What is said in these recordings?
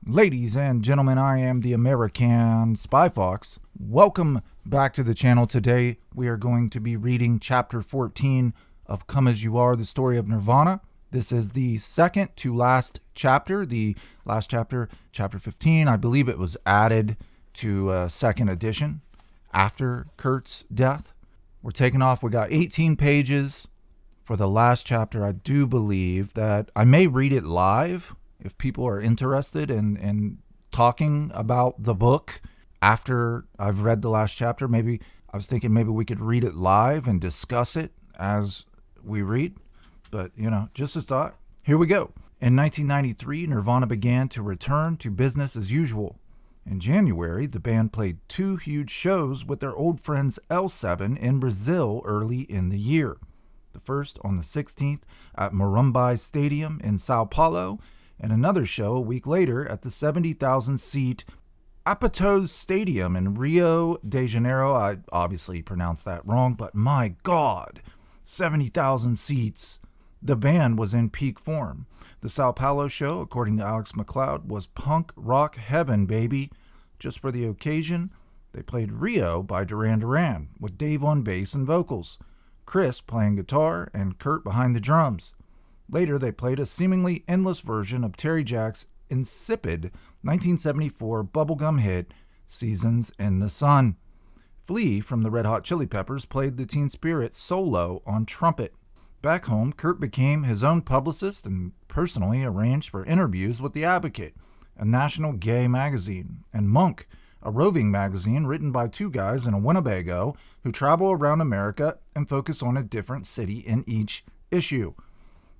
Ladies and gentlemen, I am the AmericanSpyFox. Welcome back to the channel. Today we are going to be reading Chapter 14 of Come As You Are, the Story of Nirvana. This is the second to last chapter. The last chapter, Chapter 15, I believe it was added to second edition after Kurt's death. We're taking off. We got 18 pages for the last chapter. I do believe that I may read it live if people are interested in talking about the book after I've read the last chapter. Maybe I was thinking maybe we could read it live and discuss it as we read. But, just a thought. Here we go. In 1993, Nirvana began to return to business as usual. In January, the band played 2 huge shows with their old friends L7 in Brazil early in the year. The first on the 16th at Morumbi Stadium in Sao Paulo, and another show a week later at the 70,000-seat Apatos Stadium in Rio de Janeiro. I obviously pronounced that wrong, but my God, 70,000 seats. The band was in peak form. The Sao Paulo show, according to Alex McLeod, was punk rock heaven, baby. Just for the occasion, they played Rio by Duran Duran, with Dave on bass and vocals, Chris playing guitar, and Kurt behind the drums. Later, they played a seemingly endless version of Terry Jack's insipid 1974 bubblegum hit, Seasons in the Sun. Flea from the Red Hot Chili Peppers played the Teen Spirit solo on trumpet. Back home, Kurt became his own publicist and personally arranged for interviews with The Advocate, a national gay magazine, and Monk, a roving magazine written by 2 guys in a Winnebago who travel around America and focus on a different city in each issue.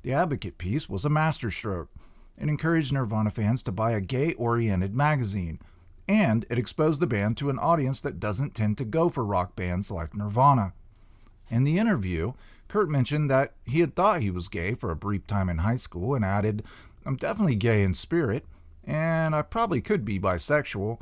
The Advocate piece was a masterstroke. It encouraged Nirvana fans to buy a gay-oriented magazine, and it exposed the band to an audience that doesn't tend to go for rock bands like Nirvana. In the interview, Kurt mentioned that he had thought he was gay for a brief time in high school and added, "I'm definitely gay in spirit, and I probably could be bisexual."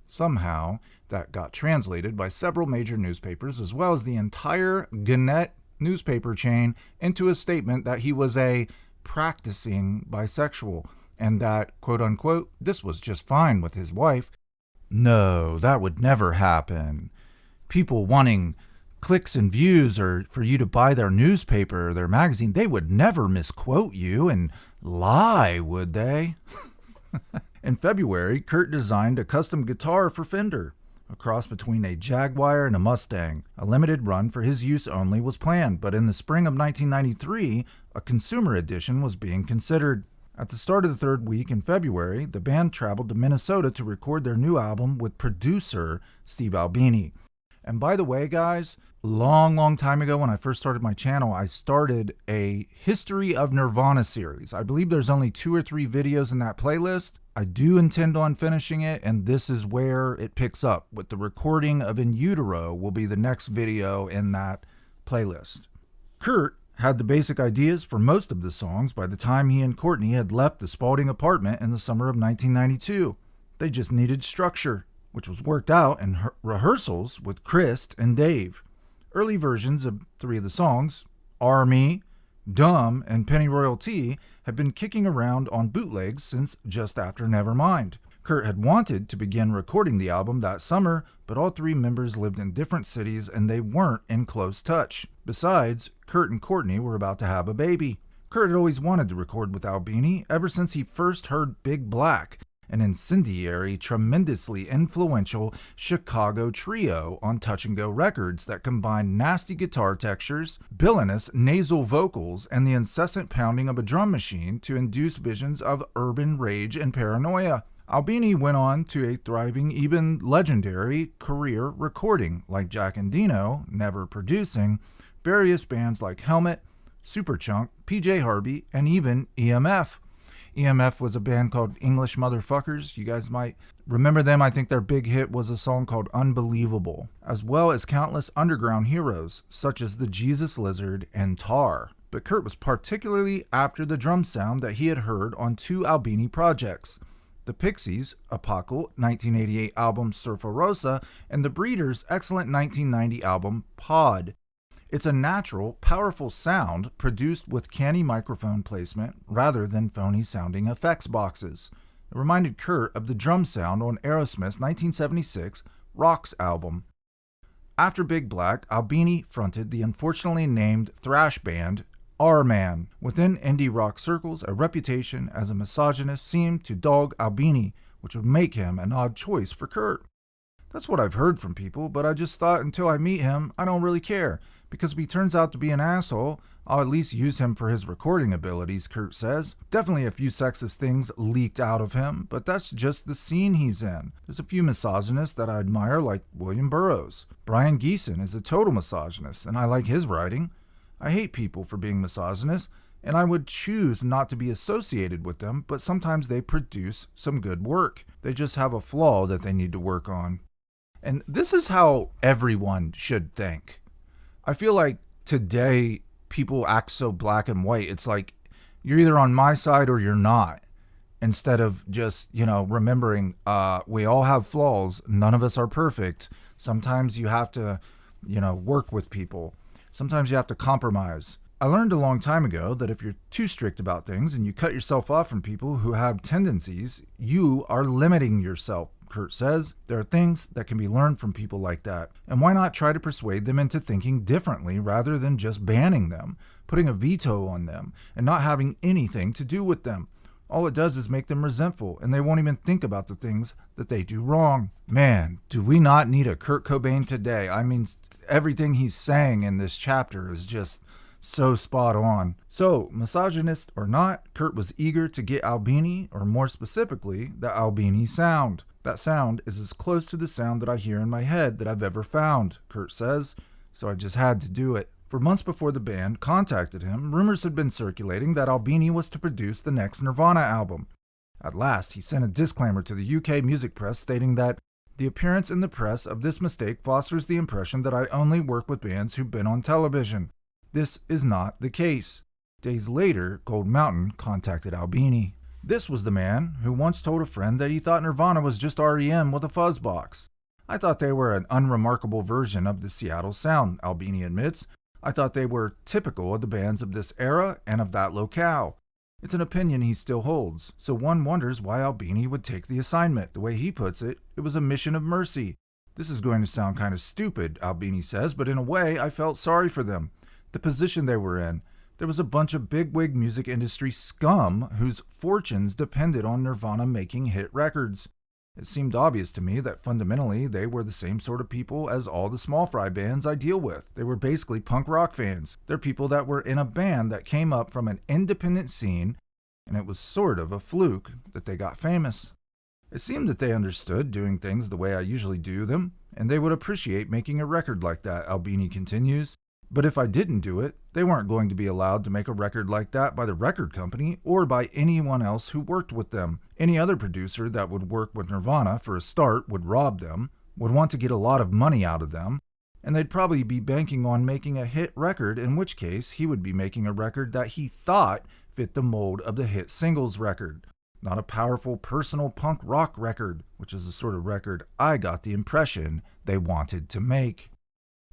Somehow, that got translated by several major newspapers as well as the entire Gannett newspaper chain into a statement that he was a practicing bisexual and that, quote unquote, this was just fine with his wife. No, that would never happen. People wanting clicks and views or for you to buy their newspaper or their magazine, they would never misquote you and lie, would they? In February, Kurt designed a custom guitar for Fender, a cross between a Jaguar and a Mustang. A limited run for his use only was planned, but in the spring of 1993, a consumer edition was being considered. At the start of the 3rd week in February, the band traveled to Minnesota to record their new album with producer Steve Albini. And by the way, guys, long time ago when I first started my channel, I started a History of Nirvana series. I believe there's only 2 or 3 videos in that playlist. I do intend on finishing it, and this is where it picks up, with the recording of In Utero will be the next video in that playlist. Kurt had the basic ideas for most of the songs by the time he and Courtney had left the Spalding apartment in the summer of 1992. They just needed structure, which was worked out in rehearsals with Chris and Dave. Early versions of 3 of the songs, Army, Dumb, and Pennyroyal Tea, have been kicking around on bootlegs since just after Nevermind. Kurt had wanted to begin recording the album that summer, but all 3 members lived in different cities and they weren't in close touch. Besides, Kurt and Courtney were about to have a baby. Kurt had always wanted to record with Albini ever since he first heard Big Black, an incendiary, tremendously influential Chicago trio on Touch and Go Records that combined nasty guitar textures, villainous nasal vocals, and the incessant pounding of a drum machine to induce visions of urban rage and paranoia. Albini went on to a thriving, even legendary career recording, like Jack and Dino, never producing, various bands like Helmet, Superchunk, PJ Harvey, and even EMF. EMF was a band called English Motherfuckers. You guys might remember them. I think their big hit was a song called Unbelievable, as well as countless underground heroes, such as the Jesus Lizard and Tar. But Kurt was particularly after the drum sound that he had heard on 2 Albini projects, the Pixies' apocal 1988 album Surfa Rosa, and the Breeders' excellent 1990 album Pod. It's a natural, powerful sound produced with canny microphone placement rather than phony-sounding effects boxes. It reminded Kurt of the drum sound on Aerosmith's 1976 Rocks album. After Big Black, Albini fronted the unfortunately named thrash band R-Man. Within indie rock circles, a reputation as a misogynist seemed to dog Albini, which would make him an odd choice for Kurt. That's what I've heard from people, but I just thought until I meet him, I don't really care, because if he turns out to be an asshole, I'll at least use him for his recording abilities, Kurt says. Definitely a few sexist things leaked out of him, but that's just the scene he's in. There's a few misogynists that I admire, like William Burroughs. Brian Geeson is a total misogynist, and I like his writing. I hate people for being misogynists, and I would choose not to be associated with them, but sometimes they produce some good work. They just have a flaw that they need to work on. And this is how everyone should think. I feel like today people act so black and white. It's like you're either on my side or you're not. Instead of just, remembering we all have flaws. None of us are perfect. Sometimes you have to, work with people. Sometimes you have to compromise. I learned a long time ago that if you're too strict about things and you cut yourself off from people who have tendencies, you are limiting yourself. Kurt says there are things that can be learned from people like that, and why not try to persuade them into thinking differently rather than just banning them, putting a veto on them, and not having anything to do with them. All it does is make them resentful, and they won't even think about the things that they do wrong. Man, do we not need a Kurt Cobain today? I mean, everything he's saying in this chapter is just so spot on. So, misogynist or not, Kurt was eager to get Albini, or more specifically, the Albini sound. That sound is as close to the sound that I hear in my head that I've ever found, Kurt says, so I just had to do it. For months before the band contacted him, rumors had been circulating that Albini was to produce the next Nirvana album. At last, he sent a disclaimer to the UK music press stating that the appearance in the press of this mistake fosters the impression that I only work with bands who've been on television. This is not the case. Days later, Gold Mountain contacted Albini. This was the man who once told a friend that he thought Nirvana was just REM with a fuzz box. I thought they were an unremarkable version of the Seattle sound, Albini admits. I thought they were typical of the bands of this era and of that locale. It's an opinion he still holds, so one wonders why Albini would take the assignment. The way he puts it, it was a mission of mercy. This is going to sound kind of stupid, Albini says, but in a way I felt sorry for them. The position they were in. There was a bunch of bigwig music industry scum whose fortunes depended on Nirvana making hit records. It seemed obvious to me that fundamentally they were the same sort of people as all the small fry bands I deal with. They were basically punk rock fans. They're people that were in a band that came up from an independent scene, and it was sort of a fluke that they got famous. It seemed that they understood doing things the way I usually do them, and they would appreciate making a record like that, Albini continues. But if I didn't do it, they weren't going to be allowed to make a record like that by the record company or by anyone else who worked with them. Any other producer that would work with Nirvana for a start would rob them, would want to get a lot of money out of them, and they'd probably be banking on making a hit record, in which case he would be making a record that he thought fit the mold of the hit singles record, not a powerful personal punk rock record, which is the sort of record I got the impression they wanted to make.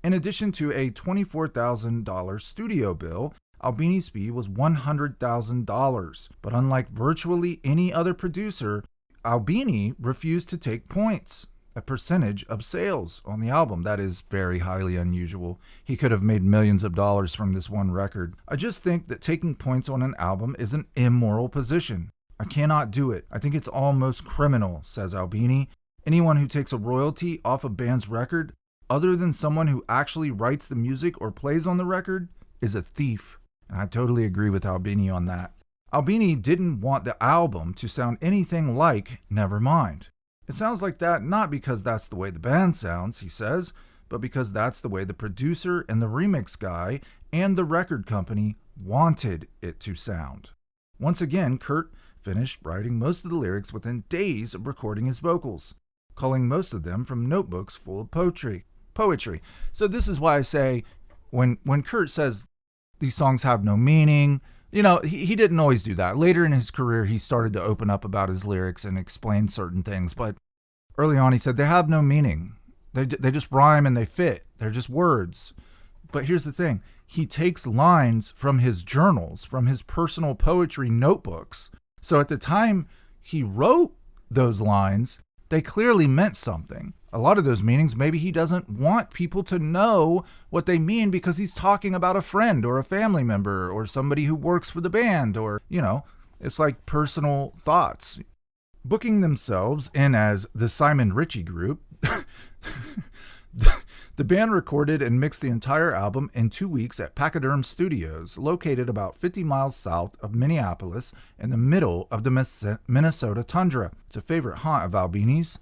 In addition to a $24,000 studio bill, Albini's fee was $100,000. But unlike virtually any other producer, Albini refused to take points, a percentage of sales on the album. That is very highly unusual. He could have made millions of dollars from this one record. I just think that taking points on an album is an immoral position. I cannot do it. I think it's almost criminal, says Albini. Anyone who takes a royalty off a band's record, other than someone who actually writes the music or plays on the record, is a thief. And I totally agree with Albini on that. Albini didn't want the album to sound anything like Nevermind. It sounds like that not because that's the way the band sounds, he says, but because that's the way the producer and the remix guy and the record company wanted it to sound. Once again, Kurt finished writing most of the lyrics within days of recording his vocals, culling most of them from notebooks full of poetry. So this is why I say when Kurt says these songs have no meaning, he didn't always do that. Later in his career, he started to open up about his lyrics and explain certain things. But early on, he said they have no meaning. They just rhyme and they fit. They're just words. But here's the thing. He takes lines from his journals, from his personal poetry notebooks. So at the time he wrote those lines, they clearly meant something. A lot of those meanings, maybe he doesn't want people to know what they mean because he's talking about a friend or a family member or somebody who works for the band, or, it's like personal thoughts. Booking themselves in as the Simon Ritchie Group, the band recorded and mixed the entire album in 2 weeks at Pachyderm Studios, located about 50 miles south of Minneapolis in the middle of the Minnesota tundra. It's a favorite haunt of Albini's,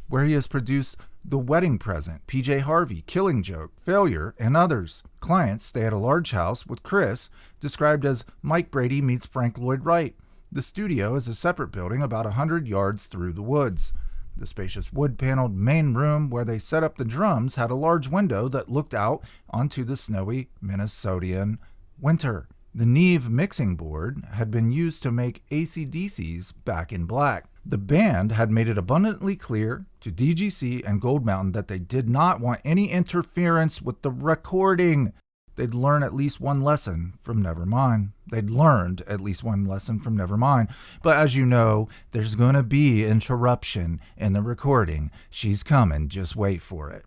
where he has produced The Wedding Present, PJ Harvey, Killing Joke, Failure, and others. Clients stay at a large house with Chris, described as Mike Brady meets Frank Lloyd Wright. The studio is a separate building about 100 yards through the woods. The spacious wood-paneled main room where they set up the drums had a large window that looked out onto the snowy Minnesotan winter. The Neve mixing board had been used to make AC/DC's Back in Black. The band had made it abundantly clear to DGC and Gold Mountain that they did not want any interference with the recording. They'd learned at least one lesson from Nevermind. But as you know, there's going to be interruption in the recording. She's coming. Just wait for it.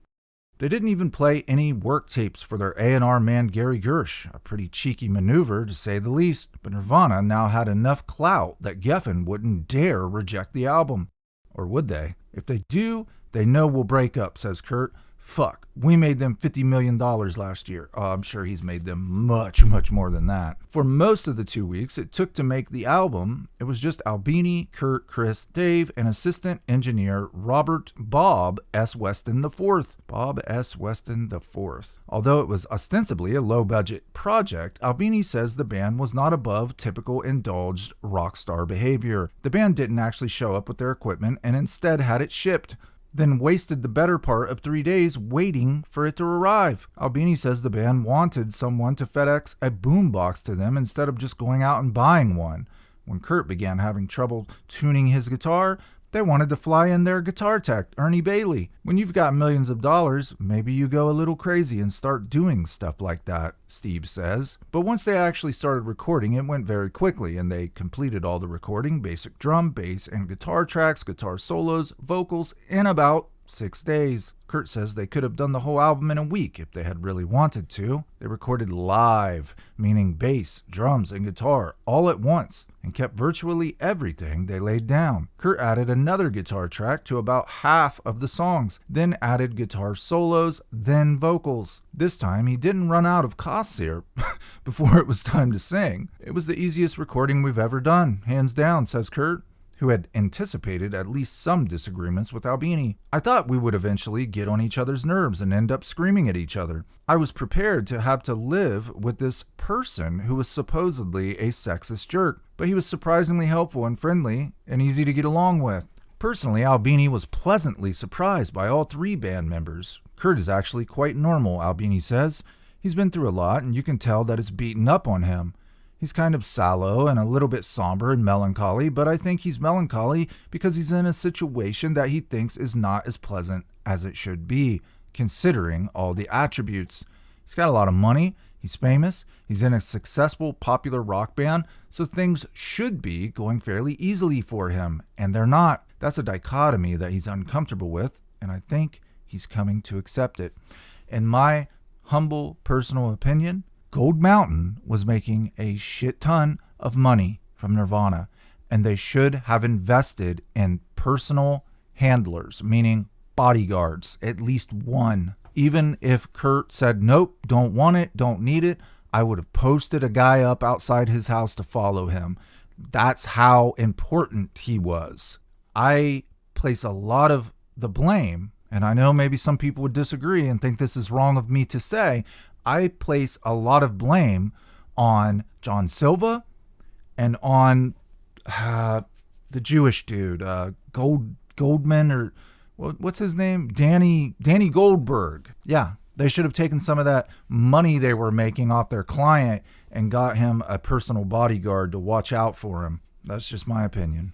They didn't even play any work tapes for their A&R man Gary Gersh, a pretty cheeky maneuver to say the least. But Nirvana now had enough clout that Geffen wouldn't dare reject the album. Or would they? If they do, they know we'll break up, says Kurt. Fuck, we made them $50 million last year. Oh, I'm sure he's made them much, much more than that. For most of the 2 weeks it took to make the album, it was just Albini, Kurt, Chris, Dave, and assistant engineer Robert Bob S. Weston IV. Although it was ostensibly a low-budget project, Albini says the band was not above typical indulged rock star behavior. The band didn't actually show up with their equipment and instead had it shipped, then wasted the better part of 3 days waiting for it to arrive. Albini says the band wanted someone to FedEx a boombox to them instead of just going out and buying one. When Kurt began having trouble tuning his guitar, they wanted to fly in their guitar tech, Ernie Bailey. When you've got millions of dollars, maybe you go a little crazy and start doing stuff like that, Steve says. But once they actually started recording, it went very quickly, and they completed all the recording, basic drum, bass, and guitar tracks, guitar solos, vocals, in about 6 days. Kurt says they could have done the whole album in a week if they had really wanted to. They recorded live, meaning bass, drums, and guitar all at once, and kept virtually everything they laid down. Kurt added another guitar track to about half of the songs, then added guitar solos, then vocals. This time he didn't run out of cough syrup before it was time to sing. It was the easiest recording we've ever done, hands down, says Kurt, who had anticipated at least some disagreements with Albini. I thought we would eventually get on each other's nerves and end up screaming at each other. I was prepared to have to live with this person who was supposedly a sexist jerk, but he was surprisingly helpful and friendly and easy to get along with. Personally, Albini was pleasantly surprised by all 3 band members. Kurt is actually quite normal, Albini says. He's been through a lot, and you can tell that it's beaten up on him. He's kind of sallow and a little bit somber and melancholy, but I think he's melancholy because he's in a situation that he thinks is not as pleasant as it should be, considering all the attributes. He's got a lot of money, he's famous, he's in a successful popular rock band, so things should be going fairly easily for him, and they're not. That's a dichotomy that he's uncomfortable with, and I think he's coming to accept it. In my humble personal opinion, Gold Mountain was making a shit ton of money from Nirvana, and they should have invested in personal handlers, meaning bodyguards, at least one. Even if Kurt said, nope, don't want it, don't need it, I would have posted a guy up outside his house to follow him. That's how important he was. I place a lot of the blame, and I know maybe some people would disagree and think this is wrong of me to say, I place a lot of blame on John Silva and on the Jewish dude, Goldman, or what's his name? Danny Goldberg. Yeah, they should have taken some of that money they were making off their client and got him a personal bodyguard to watch out for him. That's just my opinion.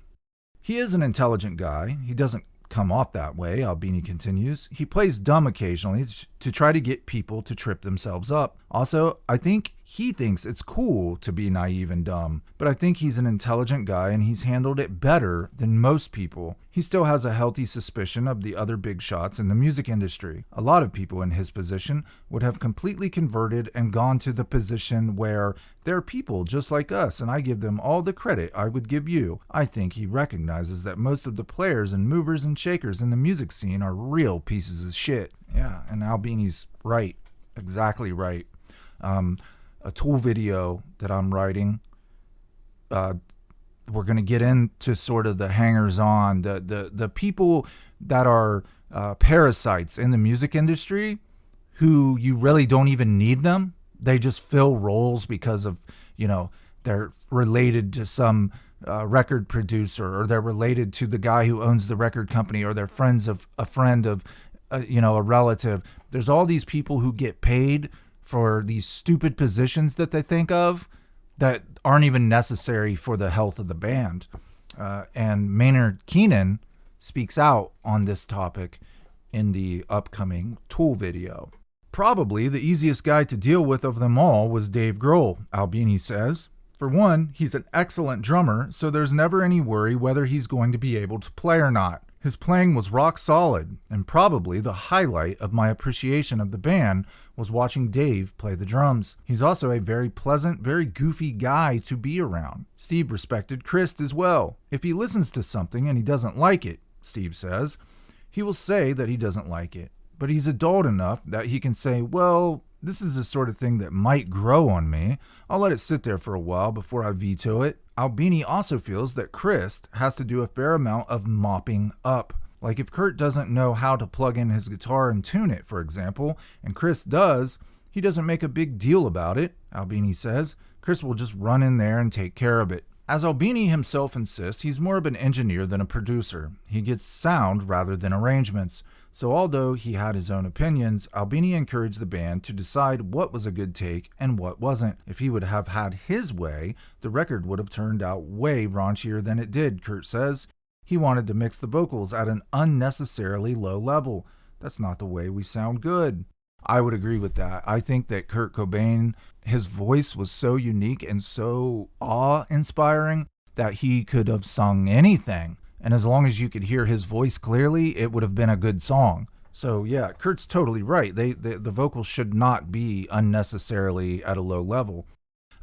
He is an intelligent guy. He doesn't come off that way, Albini continues. He plays dumb occasionally to try to get people to trip themselves up. Also, I think He thinks it's cool to be naive and dumb, but I think he's an intelligent guy and he's handled it better than most people. He still has a healthy suspicion of the other big shots in the music industry. A lot of people in his position would have completely converted and gone to the position where they're people just like us and I give them all the credit I would give you. I think he recognizes that most of the players and movers and shakers in the music scene are real pieces of shit. Yeah, and Albini's right. Exactly right. A Tool video that I'm writing, we're going to get into sort of the hangers-on, the people that are parasites in the music industry who you really don't even need them. They just fill roles because of, they're related to some record producer, or they're related to the guy who owns the record company, or they're friends of a friend of, a relative. There's all these people who get paid for these stupid positions that they think of that aren't even necessary for the health of the band. And Maynard Keenan speaks out on this topic in the upcoming Tool video. Probably the easiest guy to deal with of them all was Dave Grohl, Albini says. For one, he's an excellent drummer, so there's never any worry whether he's going to be able to play or not. His playing was rock solid, and probably the highlight of my appreciation of the band was watching Dave play the drums. He's also a very pleasant, very goofy guy to be around. Steve respected Chris as well. If he listens to something and he doesn't like it, Steve says, he will say that he doesn't like it. But he's adult enough that he can say, well, this is the sort of thing that might grow on me. I'll let it sit there for a while before I veto it. Albini also feels that Chris has to do a fair amount of mopping up. Like if Kurt doesn't know how to plug in his guitar and tune it, for example, and Chris does, he doesn't make a big deal about it, Albini says. Chris will just run in there and take care of it. As Albini himself insists, he's more of an engineer than a producer. He gets sound rather than arrangements. So although he had his own opinions, Albini encouraged the band to decide what was a good take and what wasn't. If he would have had his way, the record would have turned out way raunchier than it did, Kurt says. He wanted to mix the vocals at an unnecessarily low level. That's not the way we sound good. I would agree with that. I think that Kurt Cobain, his voice was so unique and so awe-inspiring that he could have sung anything. And as long as you could hear his voice clearly, it would have been a good song. So yeah, Kurt's totally right. The vocals should not be unnecessarily at a low level.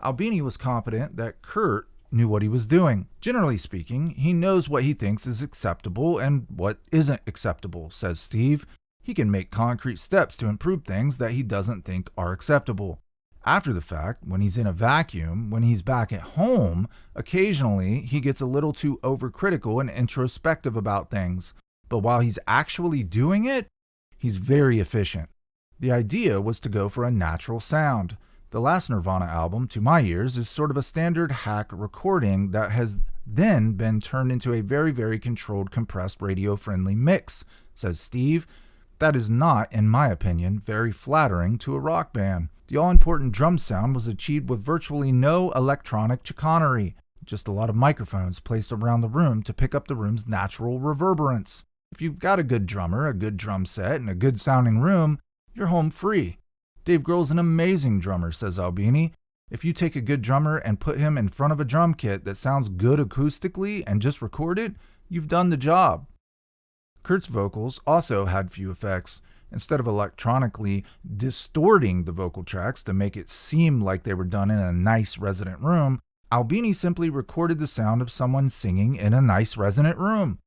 Albini was confident that Kurt knew what he was doing. Generally speaking, he knows what he thinks is acceptable and what isn't acceptable, says Steve. He can make concrete steps to improve things that he doesn't think are acceptable. After the fact, when he's in a vacuum, when he's back at home, occasionally he gets a little too overcritical and introspective about things. But while he's actually doing it, he's very efficient. The idea was to go for a natural sound. The last Nirvana album, to my ears, is sort of a standard hack recording that has then been turned into a very, very controlled, compressed, radio-friendly mix, says Steve. That is not, in my opinion, very flattering to a rock band. The all-important drum sound was achieved with virtually no electronic chicanery, just a lot of microphones placed around the room to pick up the room's natural reverberance. If you've got a good drummer, a good drum set, and a good-sounding room, you're home free. Dave Grohl's an amazing drummer, says Albini. If you take a good drummer and put him in front of a drum kit that sounds good acoustically and just record it, you've done the job. Kurt's vocals also had few effects. Instead of electronically distorting the vocal tracks to make it seem like they were done in a nice resident room, Albini simply recorded the sound of someone singing in a nice resident room.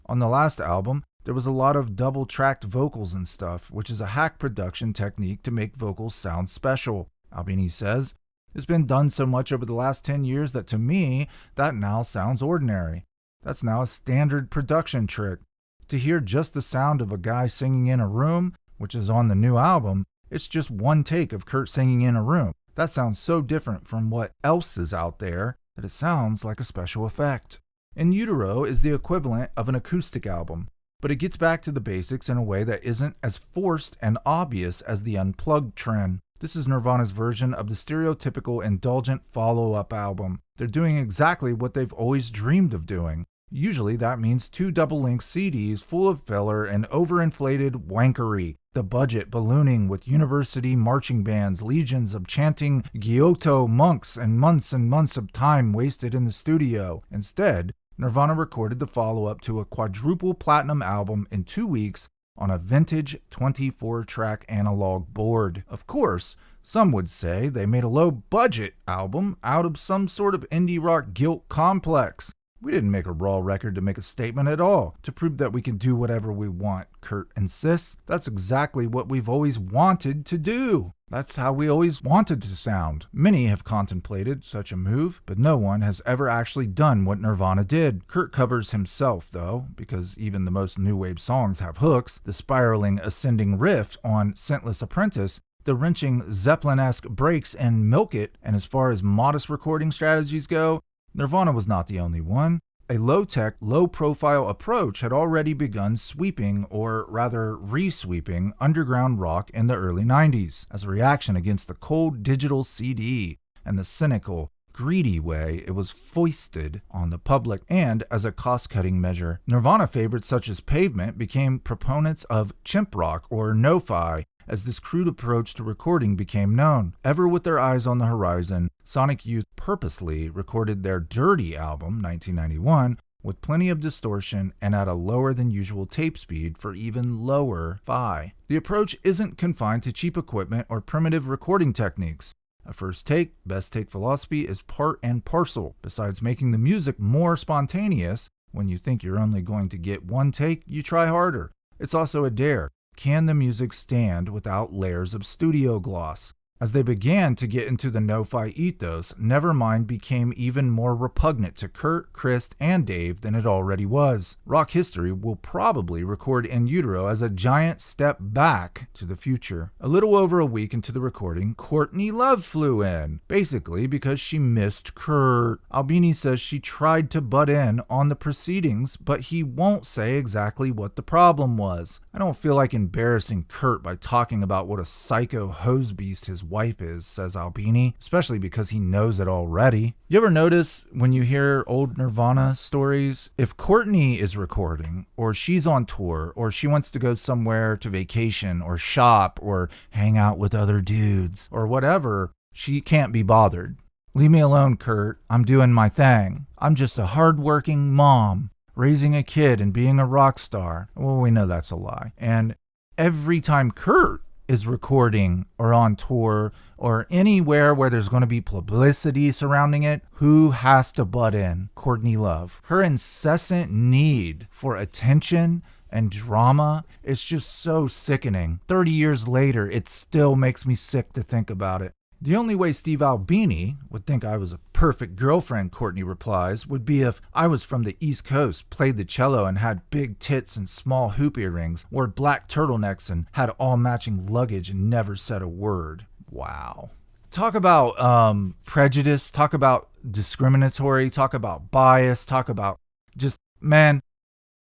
On the last album, there was a lot of double-tracked vocals and stuff, which is a hack production technique to make vocals sound special, Albini says. It's been done so much over the last 10 years that to me, that now sounds ordinary. That's now a standard production trick. To hear just the sound of a guy singing in a room, which is on the new album, it's just one take of Kurt singing in a room. That sounds so different from what else is out there that it sounds like a special effect. In Utero is the equivalent of an acoustic album, but it gets back to the basics in a way that isn't as forced and obvious as the unplugged trend. This is Nirvana's version of the stereotypical indulgent follow-up album. They're doing exactly what they've always dreamed of doing. Usually that means 2 double-length CDs full of filler and overinflated wankery, the budget ballooning with university marching bands, legions of chanting Giotto monks, and months of time wasted in the studio. Instead, Nirvana recorded the follow-up to a quadruple platinum album in 2 weeks on a vintage 24-track analog board. Of course, some would say they made a low-budget album out of some sort of indie rock guilt complex. We didn't make a raw record to make a statement at all, to prove that we can do whatever we want, Kurt insists. That's exactly what we've always wanted to do. That's how we always wanted to sound. Many have contemplated such a move, but no one has ever actually done what Nirvana did. Kurt covers himself, though, because even the most new wave songs have hooks. The spiraling, ascending riff on Scentless Apprentice, the wrenching Zeppelin-esque breaks in Milk It, and as far as modest recording strategies go, Nirvana was not the only one. A low-tech, low-profile approach had already begun sweeping, or rather re-sweeping, underground rock in the early 90s, as a reaction against the cold digital CD and the cynical, greedy way it was foisted on the public, and as a cost-cutting measure. Nirvana favorites such as Pavement became proponents of chimp rock or no-fi, as this crude approach to recording became known. Ever with their eyes on the horizon, Sonic Youth purposely recorded their Dirty album, 1991, with plenty of distortion and at a lower than usual tape speed for even lower fi. The approach isn't confined to cheap equipment or primitive recording techniques. A first take, best take philosophy is part and parcel. Besides making the music more spontaneous, when you think you're only going to get one take, you try harder. It's also a dare. Can the music stand without layers of studio gloss? As they began to get into the no-fi ethos, Nevermind became even more repugnant to Kurt, Chris, and Dave than it already was. Rock history will probably record In Utero as a giant step back to the future. A little over a week into the recording, Courtney Love flew in, basically because she missed Kurt. Albini says she tried to butt in on the proceedings, but he won't say exactly what the problem was. I don't feel like embarrassing Kurt by talking about what a psycho hose beast his wife is, says Albini, especially because he knows it already. You ever notice when you hear old Nirvana stories, if Courtney is recording, or she's on tour, or she wants to go somewhere to vacation, or shop, or hang out with other dudes, or whatever, she can't be bothered. Leave me alone, Kurt. I'm doing my thing. I'm just a hardworking mom, raising a kid and being a rock star. Well, we know that's a lie. And every time Kurt is recording or on tour or anywhere where there's going to be publicity surrounding it, who has to butt in? Courtney Love. Her incessant need for attention and drama is just so sickening. 30 years later, it still makes me sick to think about it. The only way Steve Albini would think I was a perfect girlfriend, Courtney replies, would be if I was from the East Coast, played the cello and had big tits and small hoop earrings, wore black turtlenecks and had all matching luggage and never said a word. Wow. Talk about prejudice, talk about discriminatory, talk about bias, talk about just, man,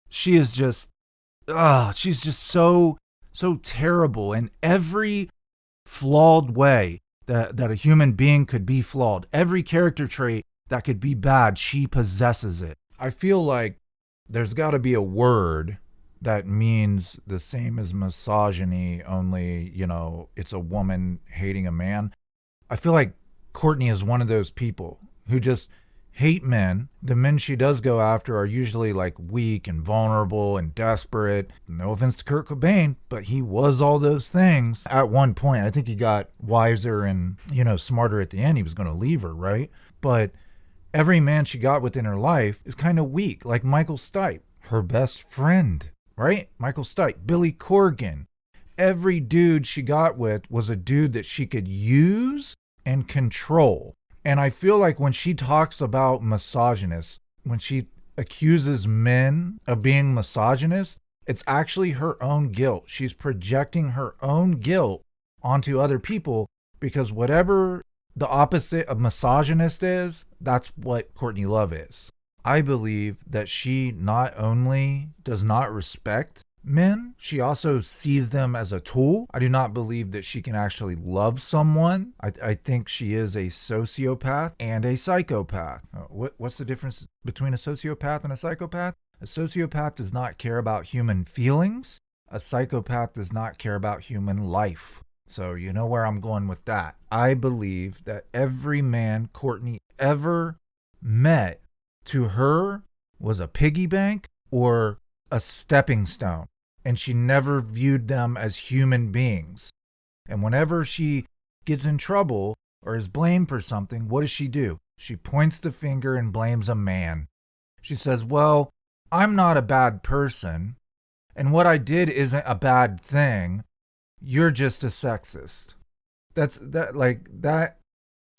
she is just, she's just so terrible in every flawed way that a human being could be flawed. Every character trait that could be bad, she possesses it. I feel like there's got to be a word that means the same as misogyny, only, it's a woman hating a man. I feel like Courtney is one of those people who just hate men. The men she does go after are usually like weak and vulnerable and desperate. No offense to Kurt Cobain, but he was all those things. At one point, I think he got wiser and, smarter at the end. He was going to leave her, right? But every man she got within her life is kind of weak, like Michael Stipe, her best friend, right? Michael Stipe, Billy Corgan. Every dude she got with was a dude that she could use and control. And I feel like when she talks about misogynist, when she accuses men of being misogynist, it's actually her own guilt. She's projecting her own guilt onto other people because whatever the opposite of misogynist is, that's what Courtney Love is. I believe that she not only does not respect men. She also sees them as a tool. I do not believe that she can actually love someone. I think she is a sociopath and a psychopath. What's the difference between a sociopath and a psychopath? A sociopath does not care about human feelings. A psychopath does not care about human life. So you know where I'm going with that. I believe that every man Courtney ever met to her was a piggy bank or a stepping stone, and she never viewed them as human beings. And whenever she gets in trouble or is blamed for something, what does she do? She points the finger and blames a man. She says, well, I'm not a bad person, and what I did isn't a bad thing. You're just a sexist. That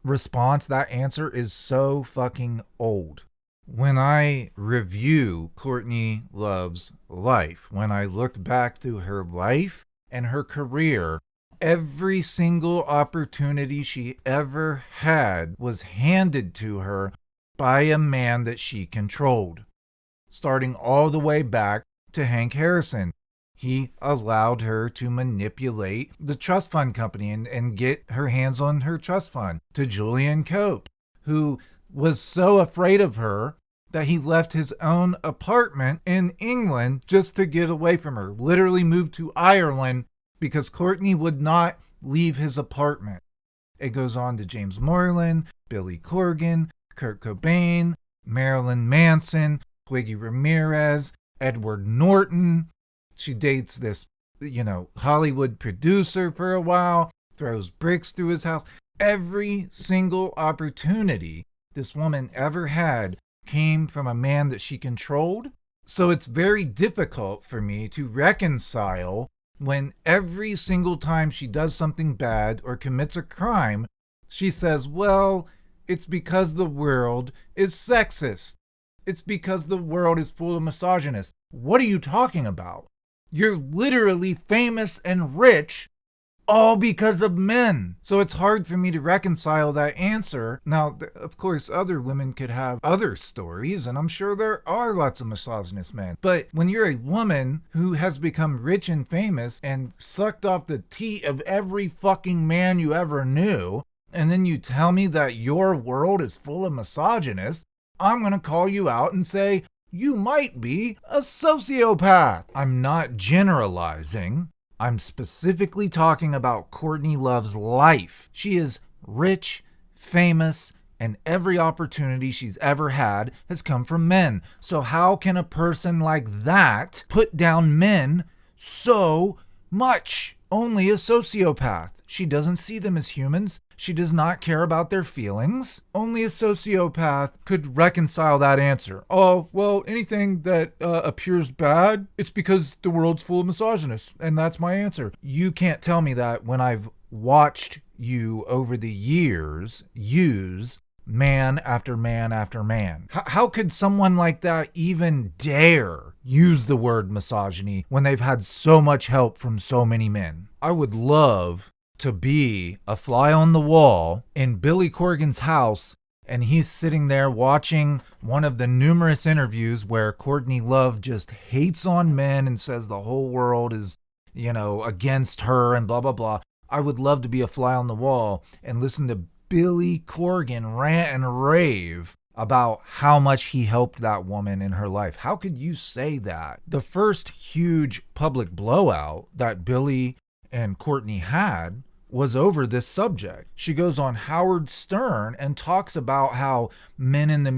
response, that answer is so fucking old. When I review Courtney Love's life, when I look back through her life and her career, every single opportunity she ever had was handed to her by a man that she controlled. Starting all the way back to Hank Harrison. He allowed her to manipulate the trust fund company and get her hands on her trust fund. To Julian Cope, who was so afraid of her that he left his own apartment in England just to get away from her. Literally moved to Ireland because Courtney would not leave his apartment. It goes on to James Moreland, Billy Corgan, Kurt Cobain, Marilyn Manson, Twiggy Ramirez, Edward Norton. She dates this, Hollywood producer for a while, throws bricks through his house. Every single opportunity this woman ever had came from a man that she controlled. So it's very difficult for me to reconcile when every single time she does something bad or commits a crime, she says, well, it's because the world is sexist. It's because the world is full of misogynists. What are you talking about? You're literally famous and rich all because of men. So it's hard for me to reconcile that answer. Now, of course, other women could have other stories, and I'm sure there are lots of misogynist men. But when you're a woman who has become rich and famous and sucked off the teat of every fucking man you ever knew, and then you tell me that your world is full of misogynists, I'm going to call you out and say, you might be a sociopath. I'm not generalizing. I'm specifically talking about Courtney Love's life. She is rich, famous, and every opportunity she's ever had has come from men. So how can a person like that put down men so much? Only a sociopath. She doesn't see them as humans. She does not care about their feelings. Only a sociopath could reconcile that answer. Oh, well, anything that appears bad, it's because the world's full of misogynists, and that's my answer. You can't tell me that when I've watched you over the years use man after man after man. How could someone like that even dare use the word misogyny when they've had so much help from so many men? I would love to be a fly on the wall in Billy Corgan's house, and he's sitting there watching one of the numerous interviews where Courtney Love just hates on men and says the whole world is, against her and blah, blah, blah. I would love to be a fly on the wall and listen to Billy Corgan rant and rave about how much he helped that woman in her life. How could you say that? The first huge public blowout that Billy and Courtney had was over this subject. She goes on Howard Stern and talks about how men in the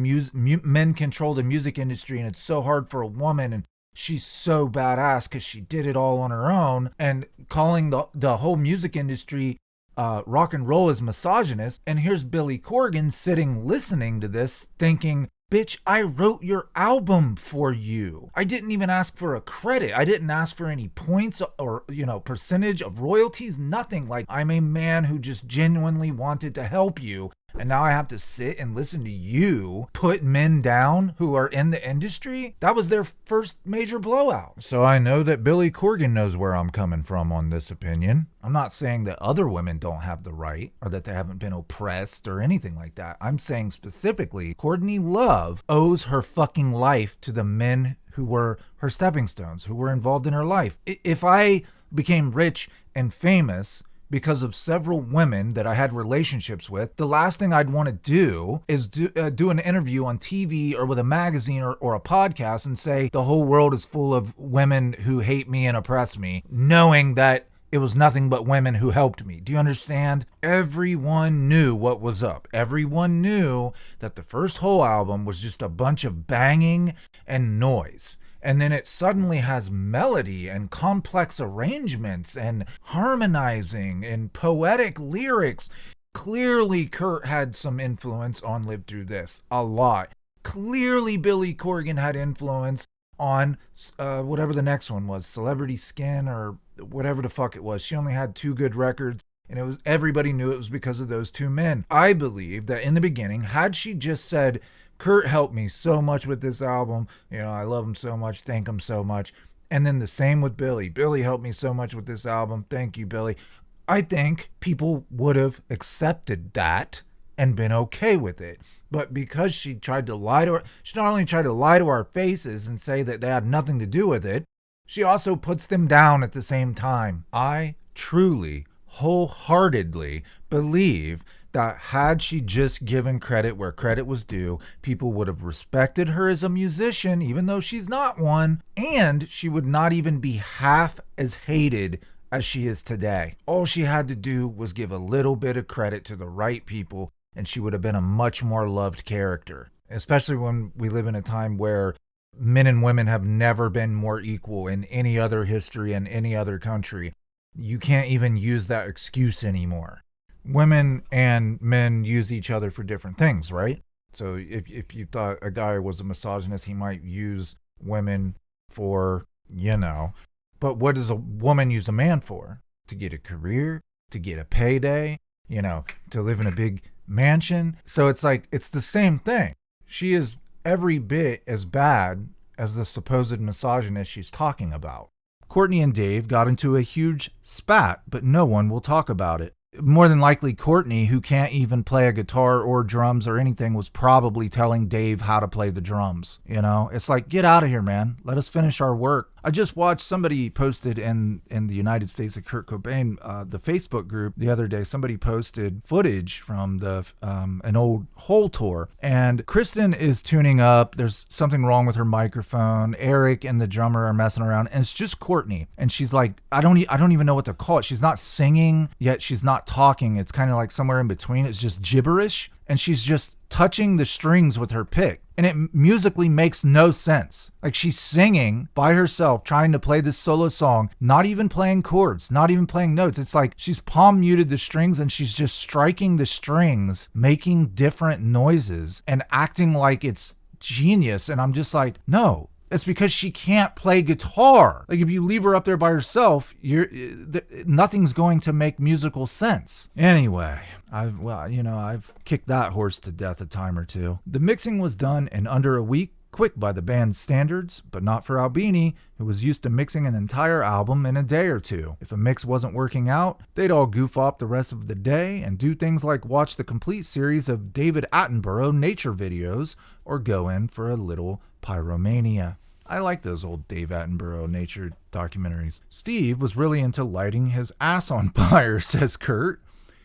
men control the music industry, and it's so hard for a woman, and she's so badass because she did it all on her own, and calling the whole music industry rock and roll is misogynist. And here's Billy Corgan sitting listening to this thinking, bitch, I wrote your album for you. I didn't even ask for a credit. I didn't ask for any points or, percentage of royalties, nothing. Like, I'm a man who just genuinely wanted to help you. And now I have to sit and listen to you put men down who are in the industry? That was their first major blowout. So I know that Billy Corgan knows where I'm coming from on this opinion. I'm not saying that other women don't have the right or that they haven't been oppressed or anything like that. I'm saying specifically, Courtney Love owes her fucking life to the men who were her stepping stones, who were involved in her life. If I became rich and famous because of several women that I had relationships with, the last thing I'd want to do is do an interview on TV or with a magazine or a podcast and say the whole world is full of women who hate me and oppress me, knowing that it was nothing but women who helped me. Do you understand? Everyone knew what was up. Everyone knew that the first whole album was just a bunch of banging and noise. And then it suddenly has melody and complex arrangements and harmonizing and poetic lyrics. Clearly, Kurt had some influence on Live Through This. A lot. Clearly, Billy Corgan had influence on whatever the next one was. Celebrity Skin or whatever the fuck it was. She only had 2 good records. And it was everybody knew it was because of those 2 men. I believe that in the beginning, had she just said, Kurt helped me so much with this album. You know, I love him so much. Thank him so much. And then the same with Billy. Billy helped me so much with this album. Thank you, Billy. I think people would have accepted that and been okay with it. But because she tried to lie to she not only tried to lie to our faces and say that they had nothing to do with it, she also puts them down at the same time. I truly, wholeheartedly believe that had she just given credit where credit was due, people would have respected her as a musician, even though she's not one, and she would not even be half as hated as she is today. All she had to do was give a little bit of credit to the right people, and she would have been a much more loved character, especially when we live in a time where men and women have never been more equal in any other history in any other country. You can't even use that excuse anymore. Women and men use each other for different things, right? So if you thought a guy was a misogynist, he might use women for, but what does a woman use a man for? To get a career, to get a payday, to live in a big mansion. So it's like, it's the same thing. She is every bit as bad as the supposed misogynist she's talking about. Courtney and Dave got into a huge spat, but no one will talk about it. More than likely, Courtney, who can't even play a guitar or drums or anything, was probably telling Dave how to play the drums. It's like, get out of here, man. Let us finish our work. I just watched somebody posted in the United States of Kurt Cobain, the Facebook group the other day. Somebody posted footage from an old Hole tour, and Kristen is tuning up. There's something wrong with her microphone. Eric and the drummer are messing around, and it's just Courtney. And she's like, I don't even know what to call it. She's not singing yet. She's not talking. It's kind of like somewhere in between. It's just gibberish, and she's just touching the strings with her pick. And it musically makes no sense. Like, she's singing by herself, trying to play this solo song, not even playing chords, not even playing notes. It's like she's palm muted the strings and she's just striking the strings, making different noises and acting like it's genius. And I'm just like, no. It's because she can't play guitar. Like, if you leave her up there by herself, nothing's going to make musical sense. Anyway, I've kicked that horse to death a time or two. The mixing was done in under a week, quick by the band's standards, but not for Albini, who was used to mixing an entire album in a day or two. If a mix wasn't working out, they'd all goof off the rest of the day and do things like watch the complete series of David Attenborough nature videos or go in for a little pyromania. I like those old Dave Attenborough nature documentaries. Steve was really into lighting his ass on fire, says Kurt.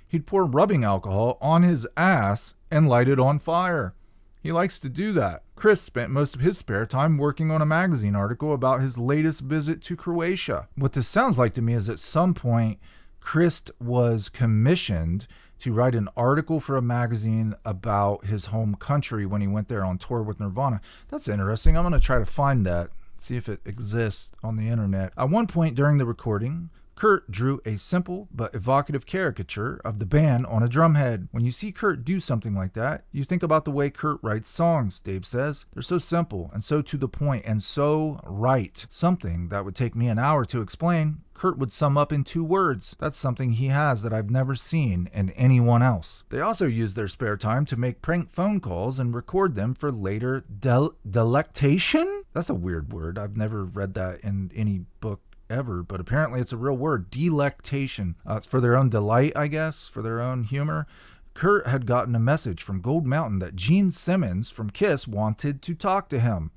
He'd pour rubbing alcohol on his ass and light it on fire. He likes to do that. Chris spent most of his spare time working on a magazine article about his latest visit to Croatia. What this sounds like to me is at some point, Chris was commissioned to write an article for a magazine about his home country when he went there on tour with Nirvana. That's interesting. I'm going to try to find that, see if it exists on the internet. At one point during the recording, Kurt drew a simple but evocative caricature of the band on a drumhead. When you see Kurt do something like that, you think about the way Kurt writes songs, Dave says. They're so simple and so to the point and so right. Something that would take me an hour to explain, Kurt would sum up in 2 words. That's something he has that I've never seen in anyone else. They also use their spare time to make prank phone calls and record them for later delectation? That's a weird word. I've never read that in any book ever, but apparently it's a real word. Delectation. It's for their own delight, I guess, for their own humor. Kurt had gotten a message from Gold Mountain that Gene Simmons from Kiss wanted to talk to him.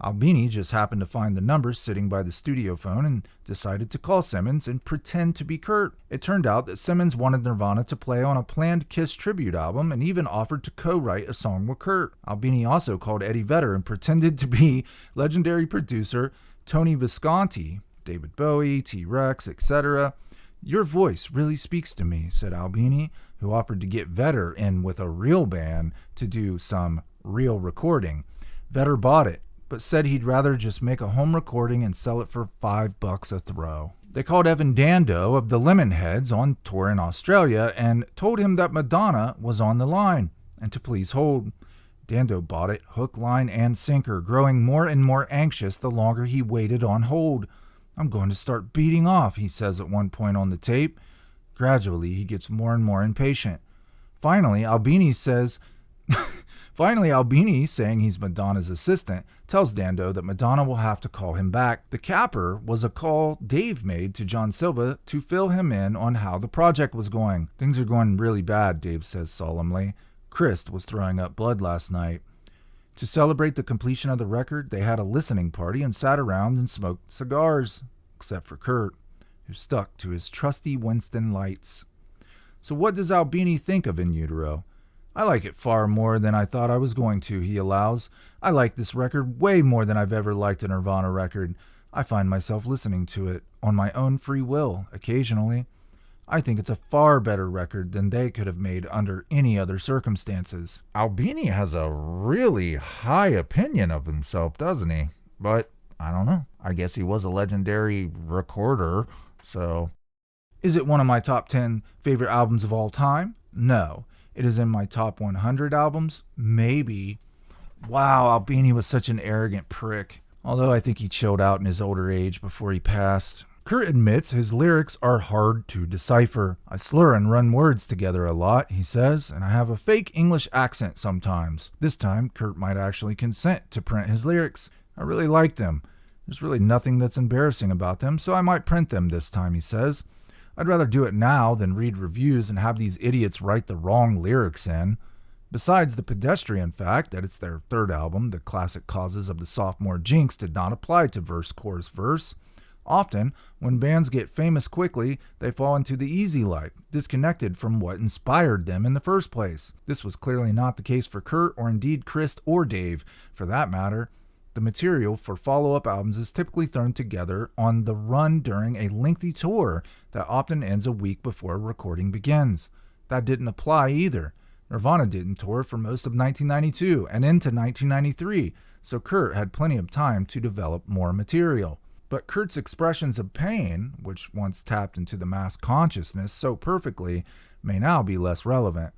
Albini just happened to find the number sitting by the studio phone and decided to call Simmons and pretend to be Kurt. It turned out that Simmons wanted Nirvana to play on a planned Kiss tribute album and even offered to co-write a song with Kurt. Albini also called Eddie Vedder and pretended to be legendary producer Tony Visconti, David Bowie, T-Rex, etc. "Your voice really speaks to me," said Albini, who offered to get Vedder in with a real band to do some real recording. Vedder bought it, but said he'd rather just make a home recording and sell it for $5 a throw. They called Evan Dando of the Lemonheads on tour in Australia and told him that Madonna was on the line and to please hold. Dando bought it hook, line, and sinker, growing more and more anxious the longer he waited on hold. "I'm going to start beating off," he says at one point on the tape. Gradually, he gets more and more impatient. Finally, Albini, saying he's Madonna's assistant, tells Dando that Madonna will have to call him back. The capper was a call Dave made to John Silva to fill him in on how the project was going. "Things are going really bad," Dave says solemnly. "Chris was throwing up blood last night." To celebrate the completion of the record, they had a listening party and sat around and smoked cigars, except for Kurt, who stuck to his trusty Winston Lights. So what does Albini think of In Utero? "I like it far more than I thought I was going to," he allows. "I like this record way more than I've ever liked a Nirvana record. I find myself listening to it on my own free will, occasionally. I think it's a far better record than they could have made under any other circumstances." Albini has a really high opinion of himself, doesn't he? But I don't know. I guess he was a legendary recorder, so. Is it one of my top 10 favorite albums of all time? No. It is in my top 100 albums? Maybe. Wow, Albini was such an arrogant prick. Although I think he chilled out in his older age before he passed. Kurt admits his lyrics are hard to decipher. "I slur and run words together a lot," he says, "and I have a fake English accent sometimes." This time, Kurt might actually consent to print his lyrics. "I really like them. There's really nothing that's embarrassing about them, so I might print them this time," he says. "I'd rather do it now than read reviews and have these idiots write the wrong lyrics in." Besides the pedestrian fact that it's their third album, the classic causes of the sophomore jinx did not apply to verse, chorus, verse. Often, when bands get famous quickly, they fall into the easy life, disconnected from what inspired them in the first place. This was clearly not the case for Kurt, or indeed Chris or Dave, for that matter. The material for follow-up albums is typically thrown together on the run during a lengthy tour that often ends a week before recording begins. That didn't apply either. Nirvana didn't tour for most of 1992 and into 1993, so Kurt had plenty of time to develop more material. But Kurt's expressions of pain, which once tapped into the mass consciousness so perfectly, may now be less relevant.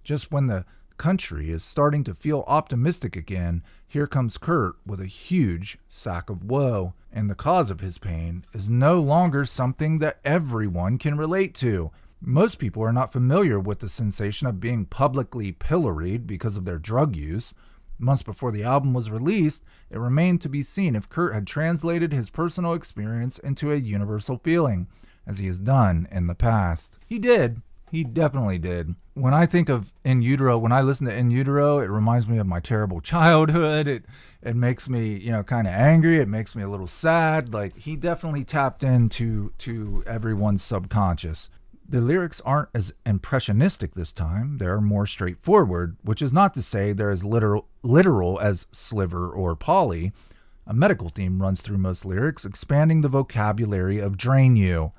Just when the country is starting to feel optimistic again, here comes Kurt with a huge sack of woe, and the cause of his pain is no longer something that everyone can relate to. Most people are not familiar with the sensation of being publicly pilloried because of their drug use. Months before the album was released, it remained to be seen if Kurt had translated his personal experience into a universal feeling, as he has done in the past. He did. He definitely did. When I think of In Utero, when I listen to In Utero, it reminds me of my terrible childhood. It makes me, kind of angry. It makes me a little sad. Like, he definitely tapped into everyone's subconscious. The lyrics aren't as impressionistic this time. They're more straightforward, which is not to say they're as literal as Sliver or Polly. A medical theme runs through most lyrics, expanding the vocabulary of Drain You.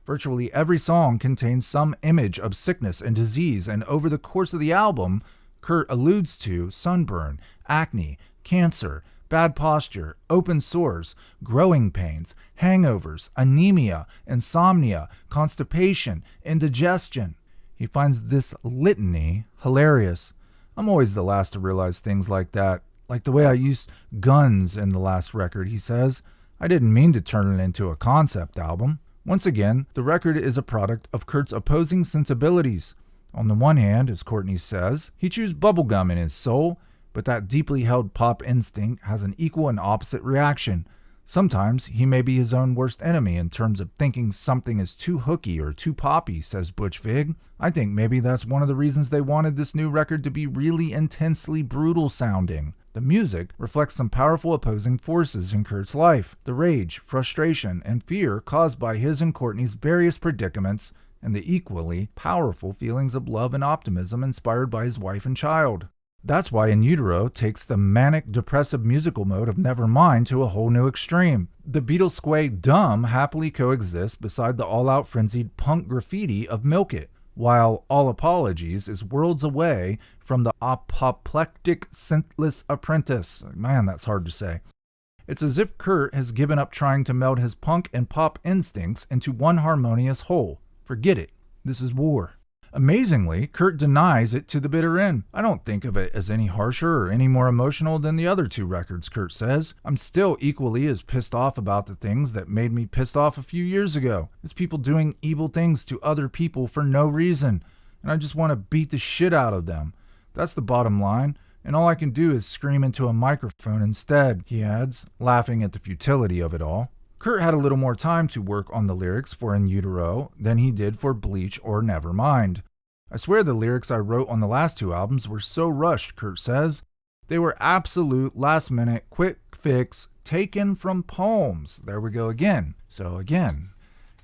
Virtually every song contains some image of sickness and disease, and over the course of the album, Kurt alludes to sunburn, acne, cancer, bad posture, open sores, growing pains, hangovers, anemia, insomnia, constipation, indigestion. He finds this litany hilarious. "I'm always the last to realize things like that, like the way I used guns in the last record," he says. "I didn't mean to turn it into a concept album." Once again, the record is a product of Kurt's opposing sensibilities. On the one hand, as Courtney says, he chews bubblegum in his soul, but that deeply held pop instinct has an equal and opposite reaction. Sometimes he may be his own worst enemy in terms of thinking something is too hooky or too poppy, says Butch Vig. "I think maybe that's one of the reasons they wanted this new record to be really intensely brutal sounding. The music reflects some powerful opposing forces in Kurt's life: the rage, frustration, and fear caused by his and Courtney's various predicaments, and the equally powerful feelings of love and optimism inspired by his wife and child. That's why In Utero takes the manic, depressive musical mode of Nevermind to a whole new extreme. The Beatlesque dumb happily coexists beside the all-out frenzied punk graffiti of Milk It, while All Apologies is worlds away from the apoplectic synthless apprentice. Man, that's hard to say. It's as if Kurt has given up trying to meld his punk and pop instincts into one harmonious whole. Forget it. This is war. Amazingly, Kurt denies it to the bitter end. I don't think of it as any harsher or any more emotional than the other two records, Kurt says. I'm still equally as pissed off about the things that made me pissed off a few years ago. It's people doing evil things to other people for no reason, and I just want to beat the shit out of them. That's the bottom line, and all I can do is scream into a microphone instead, he adds, laughing at the futility of it all. Kurt had a little more time to work on the lyrics for In Utero than he did for Bleach or Nevermind. I swear the lyrics I wrote on the last two albums were so rushed, Kurt says. They were absolute last-minute, quick fix, taken from poems. There we go again. So again,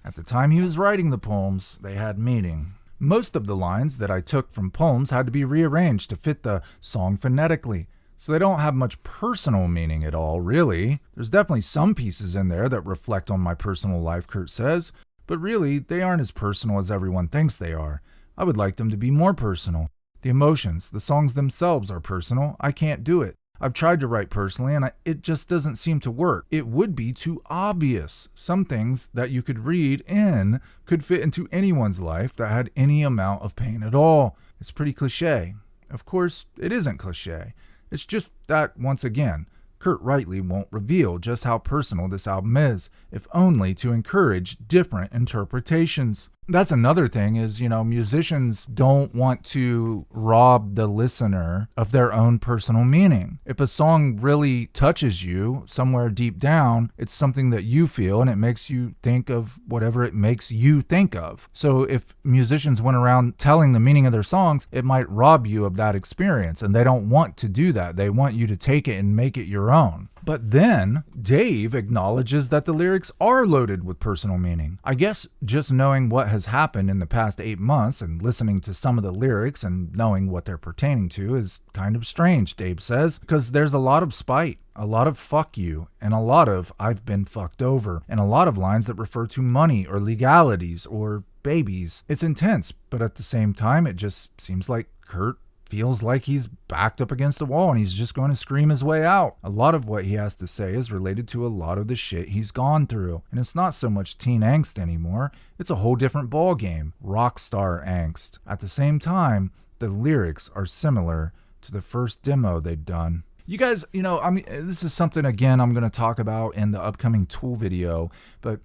at the time he was writing the poems, they had meaning. Most of the lines that I took from poems had to be rearranged to fit the song phonetically. So they don't have much personal meaning at all, really. There's definitely some pieces in there that reflect on my personal life, Kurt says, but really, they aren't as personal as everyone thinks they are. I would like them to be more personal. The emotions, the songs themselves are personal. I can't do it. I've tried to write personally, and it just doesn't seem to work. It would be too obvious. Some things that you could read in could fit into anyone's life that had any amount of pain at all. It's pretty cliche. Of course, it isn't cliche. It's just that, once again, Kurt rightly won't reveal just how personal this album is, if only to encourage different interpretations. That's another thing is, musicians don't want to rob the listener of their own personal meaning. If a song really touches you somewhere deep down, it's something that you feel and it makes you think of whatever it makes you think of. So if musicians went around telling the meaning of their songs, it might rob you of that experience, and they don't want to do that. They want you to take it and make it your own. But then Dave acknowledges that the lyrics are loaded with personal meaning. I guess just knowing what has happened in the past 8 months and listening to some of the lyrics and knowing what they're pertaining to is kind of strange, Dave says, because there's a lot of spite, a lot of fuck you, and a lot of I've been fucked over, and a lot of lines that refer to money or legalities or babies. It's intense, but at the same time, it just seems like Kurt feels like he's backed up against the wall and he's just going to scream his way out. A lot of what he has to say is related to a lot of the shit he's gone through. And it's not so much teen angst anymore. It's a whole different ball game. Rock star angst. At the same time, the lyrics are similar to the first demo they'd done. You guys, this is something, again, I'm going to talk about in the upcoming Tool video, but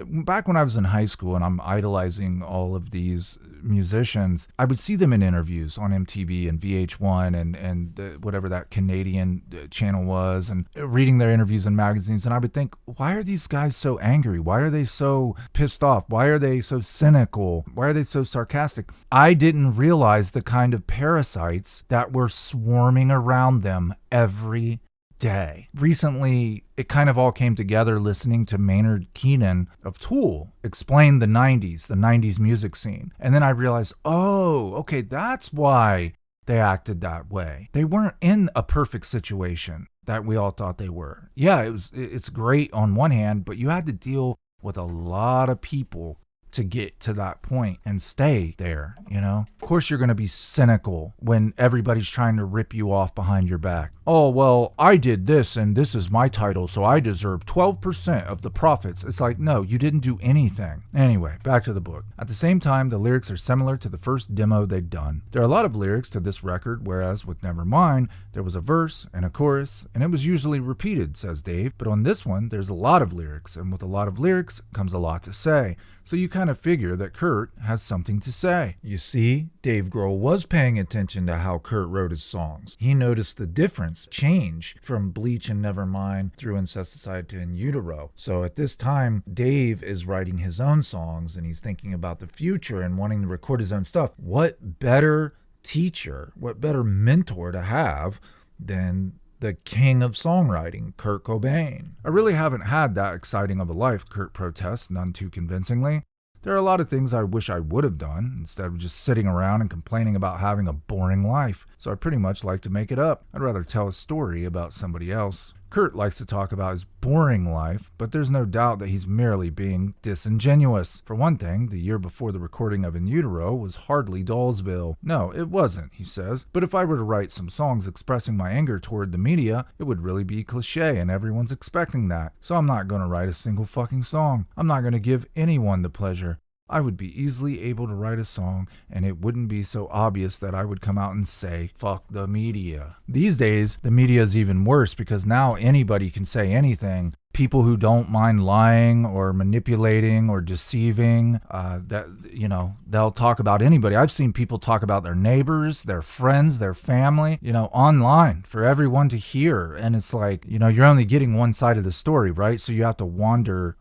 back when I was in high school and I'm idolizing all of these musicians, I would see them in interviews on MTV and VH1 and whatever that Canadian channel was, and reading their interviews in magazines, and I would think, why are these guys so angry? Why are they so pissed off? Why are they so cynical? Why are they so sarcastic? I didn't realize the kind of parasites that were swarming around them every day. Recently, it kind of all came together listening to Maynard Keenan of Tool explain the 90s music scene. And then I realized, oh, okay, that's why they acted that way. They weren't in a perfect situation that we all thought they were. Yeah, it's great on one hand, but you had to deal with a lot of people to get to that point and stay there, Of course you're going to be cynical when everybody's trying to rip you off behind your back. Oh, well, I did this and this is my title, so I deserve 12% of the profits. It's like, no, you didn't do anything. Anyway, back to the book. At the same time, the lyrics are similar to the first demo they'd done. There are a lot of lyrics to this record, whereas with Nevermind, there was a verse and a chorus, and it was usually repeated, says Dave. But on this one, there's a lot of lyrics, and with a lot of lyrics comes a lot to say. So you kind of figure that Kurt has something to say. You see, Dave Grohl was paying attention to how Kurt wrote his songs. He noticed the difference, change from Bleach and Nevermind through Incesticide to In Utero. So at this time, Dave is writing his own songs and he's thinking about the future and wanting to record his own stuff. What better teacher, what better mentor to have than The king of songwriting, Kurt Cobain. I really haven't had that exciting of a life, Kurt protests, none too convincingly. There are a lot of things I wish I would have done, instead of just sitting around and complaining about having a boring life. So I pretty much like to make it up. I'd rather tell a story about somebody else. Kurt likes to talk about his boring life, but there's no doubt that he's merely being disingenuous. For one thing, the year before the recording of In Utero was hardly Dollsville. No, it wasn't, he says, but if I were to write some songs expressing my anger toward the media, it would really be cliche and everyone's expecting that. So I'm not going to write a single fucking song. I'm not going to give anyone the pleasure. I would be easily able to write a song, and it wouldn't be so obvious that I would come out and say, fuck the media. These days, the media is even worse because now anybody can say anything. People who don't mind lying or manipulating or deceiving, they'll talk about anybody. I've seen people talk about their neighbors, their friends, their family, online for everyone to hear. And it's like, you're only getting one side of the story, right? So you have to wander.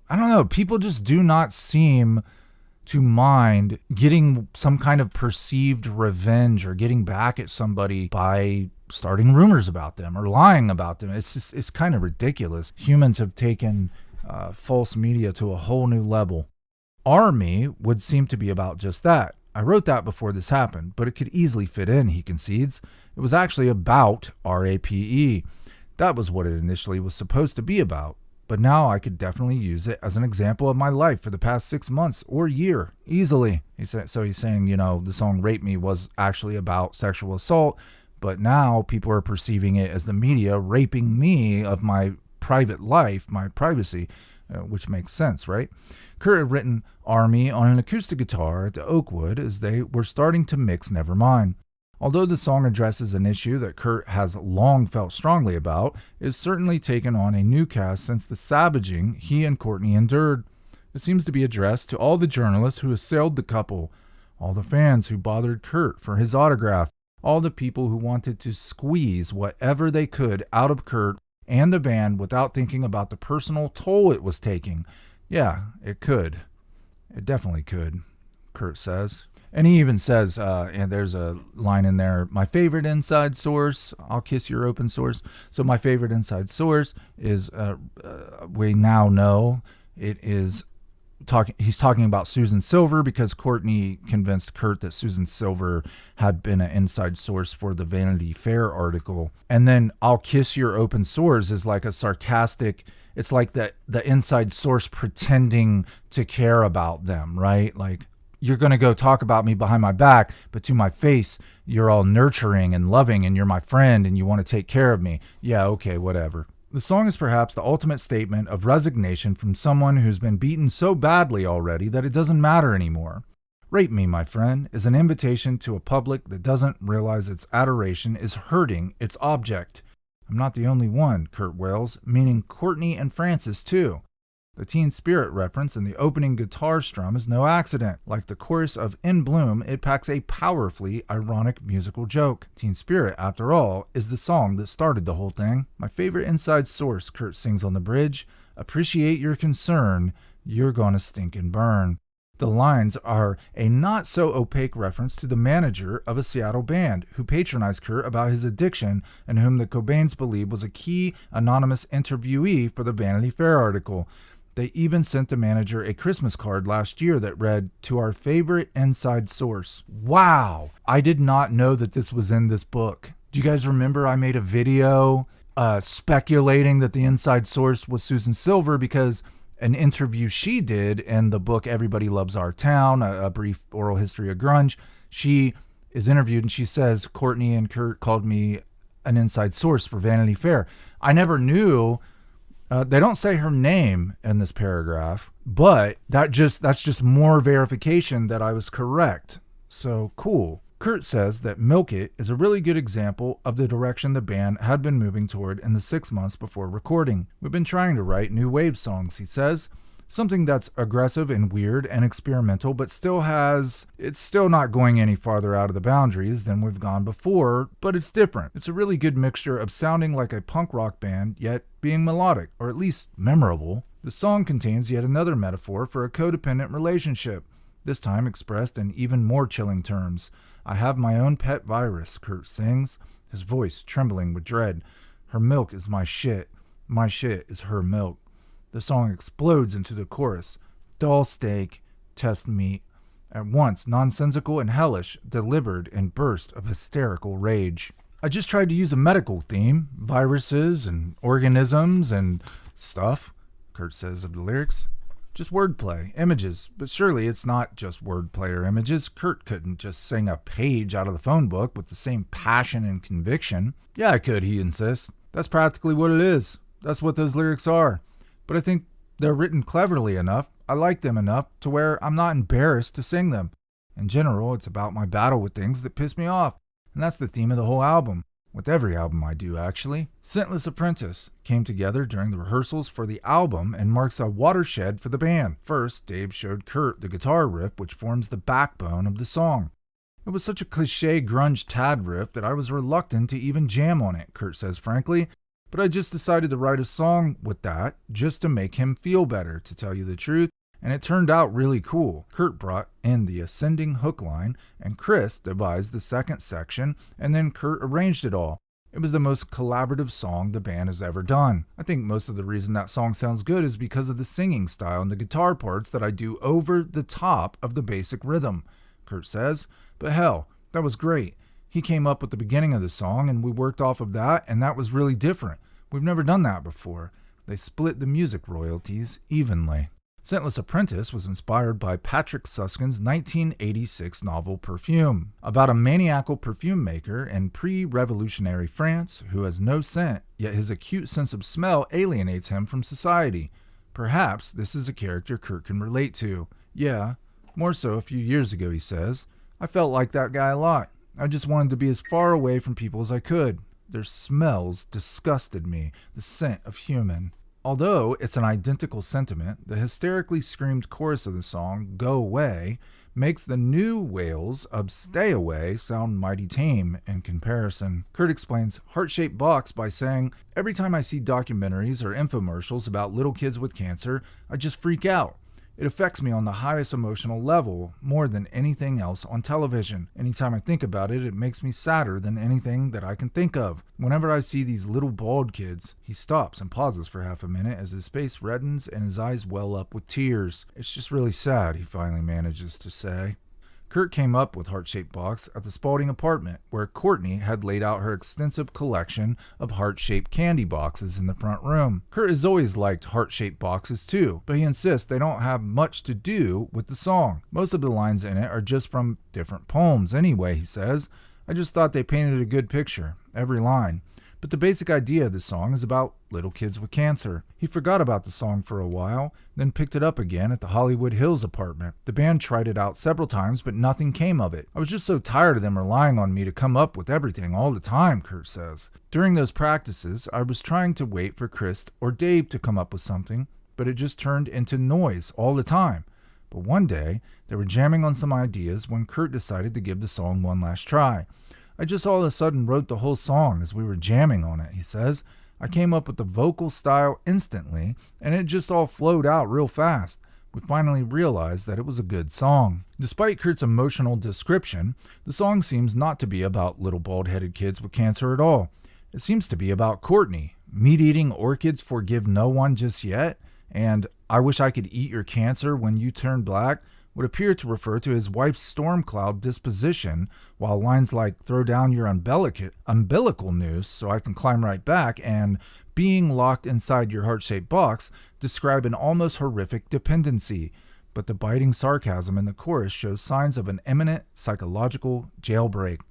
I don't know, people just do not seem to mind getting some kind of perceived revenge or getting back at somebody by starting rumors about them or lying about them. It's kind of ridiculous. Humans have taken false media to a whole new level. Army would seem to be about just that. I wrote that before this happened, but it could easily fit in, he concedes. It was actually about RAPE. That was what it initially was supposed to be about. But now I could definitely use it as an example of my life for the past 6 months or year, easily. He's saying, the song Rape Me was actually about sexual assault, but now people are perceiving it as the media raping me of my private life, my privacy, which makes sense, right? Kurt had written Army on an acoustic guitar at the Oakwood as they were starting to mix Nevermind. Although the song addresses an issue that Kurt has long felt strongly about, it has certainly taken on a new cast since the savaging he and Courtney endured. It seems to be addressed to all the journalists who assailed the couple, all the fans who bothered Kurt for his autograph, all the people who wanted to squeeze whatever they could out of Kurt and the band without thinking about the personal toll it was taking. Yeah, it could. It definitely could, Kurt says. And he even says, and there's a line in there, my favorite inside source, I'll kiss your open source. So my favorite inside source is, we now know it is he's talking about Susan Silver because Courtney convinced Kurt that Susan Silver had been an inside source for the Vanity Fair article. And then I'll kiss your open source is like a sarcastic, it's like the inside source pretending to care about them, right? Like, you're going to go talk about me behind my back, but to my face, you're all nurturing and loving and you're my friend and you want to take care of me. Yeah, okay, whatever. The song is perhaps the ultimate statement of resignation from someone who's been beaten so badly already that it doesn't matter anymore. Rape Me, My Friend is an invitation to a public that doesn't realize its adoration is hurting its object. I'm not the only one, Kurt wails, meaning Courtney and Francis too. The Teen Spirit reference in the opening guitar strum is no accident. Like the chorus of In Bloom, it packs a powerfully ironic musical joke. Teen Spirit, after all, is the song that started the whole thing. My favorite inside source, Kurt sings on the bridge. Appreciate your concern, you're gonna stink and burn. The lines are a not-so-opaque reference to the manager of a Seattle band who patronized Kurt about his addiction and whom the Cobains believe was a key anonymous interviewee for the Vanity Fair article. They even sent the manager a Christmas card last year that read, to our favorite inside source. Wow! I did not know that this was in this book. Do you guys remember I made a video speculating that the inside source was Susan Silver because an interview she did in the book Everybody Loves Our Town, a brief oral history of grunge, she is interviewed and she says, Courtney and Kurt called me an inside source for Vanity Fair. I never knew. They don't say her name in this paragraph, but that's just more verification that I was correct. So cool. Kurt says that Milk It is a really good example of the direction the band had been moving toward in the 6 months before recording. We've been trying to write new wave songs, he says. Something that's aggressive and weird and experimental, but it's still not going any farther out of the boundaries than we've gone before, but it's different. It's a really good mixture of sounding like a punk rock band, yet being melodic, or at least memorable. The song contains yet another metaphor for a codependent relationship, this time expressed in even more chilling terms. I have my own pet virus, Kurt sings. his voice trembling with dread. Her milk is my shit. My shit is her milk. The song explodes into the chorus. Dull steak, test meat. At once nonsensical and hellish, delivered in burst of hysterical rage. I just tried to use a medical theme, viruses and organisms and stuff, Kurt says of the lyrics. Just wordplay, images, but surely it's not just wordplay or images. Kurt couldn't just sing a page out of the phone book with the same passion and conviction. Yeah, I could, he insists. That's practically what it is. That's what those lyrics are. But I think they're written cleverly enough. I like them enough to where I'm not embarrassed to sing them. In general, it's about my battle with things that piss me off. And that's the theme of the whole album. With every album I do, actually. Scentless Apprentice came together during the rehearsals for the album and marks a watershed for the band. First, Dave showed Kurt the guitar riff which forms the backbone of the song. It was such a cliche grunge tad riff that I was reluctant to even jam on it, Kurt says frankly, but I just decided to write a song with that just to make him feel better, to tell you the truth. And it turned out really cool. Kurt brought in the ascending hook line, and Chris devised the second section, and then Kurt arranged it all. It was the most collaborative song the band has ever done. I think most of the reason that song sounds good is because of the singing style and the guitar parts that I do over the top of the basic rhythm, Kurt says. But hell, that was great. He came up with the beginning of the song, and we worked off of that, and that was really different. We've never done that before. They split the music royalties evenly. Scentless Apprentice was inspired by Patrick Susskind's 1986 novel Perfume, about a maniacal perfume maker in pre-revolutionary France who has no scent, yet his acute sense of smell alienates him from society. Perhaps this is a character Kurt can relate to. Yeah, more so a few years ago, he says. I felt like that guy a lot. I just wanted to be as far away from people as I could. Their smells disgusted me, the scent of human. Although it's an identical sentiment, the hysterically screamed chorus of the song, Go Away, makes the new wails of Stay Away sound mighty tame in comparison. Kurt explains Heart-Shaped Box by saying, every time I see documentaries or infomercials about little kids with cancer, I just freak out. It affects me on the highest emotional level, more than anything else on television. Anytime I think about it, it makes me sadder than anything that I can think of. Whenever I see these little bald kids, he stops and pauses for half a minute as his face reddens and his eyes well up with tears. It's just really sad, he finally manages to say. Kurt came up with Heart-Shaped Box at the Spalding apartment, where Courtney had laid out her extensive collection of heart-shaped candy boxes in the front room. Kurt has always liked heart-shaped boxes too, but he insists they don't have much to do with the song. Most of the lines in it are just from different poems anyway, he says. I just thought they painted a good picture, every line. But the basic idea of the song is about little kids with cancer. He forgot about the song for a while, then picked it up again at the Hollywood Hills apartment. The band tried it out several times, but nothing came of it. I was just so tired of them relying on me to come up with everything all the time, Kurt says. During those practices, I was trying to wait for Chris or Dave to come up with something, but it just turned into noise all the time. But one day, they were jamming on some ideas when Kurt decided to give the song one last try. I just all of a sudden wrote the whole song as we were jamming on it, he says. I came up with the vocal style instantly, and it just all flowed out real fast. We finally realized that it was a good song. Despite Kurt's emotional description, the song seems not to be about little bald-headed kids with cancer at all. It seems to be about Courtney. Meat-eating orchids forgive no one just yet, and I wish I could eat your cancer when you turn black would appear to refer to his wife's storm cloud disposition, while lines like throw down your umbilical noose so I can climb right back and being locked inside your heart-shaped box describe an almost horrific dependency. But the biting sarcasm in the chorus shows signs of an imminent psychological jailbreak.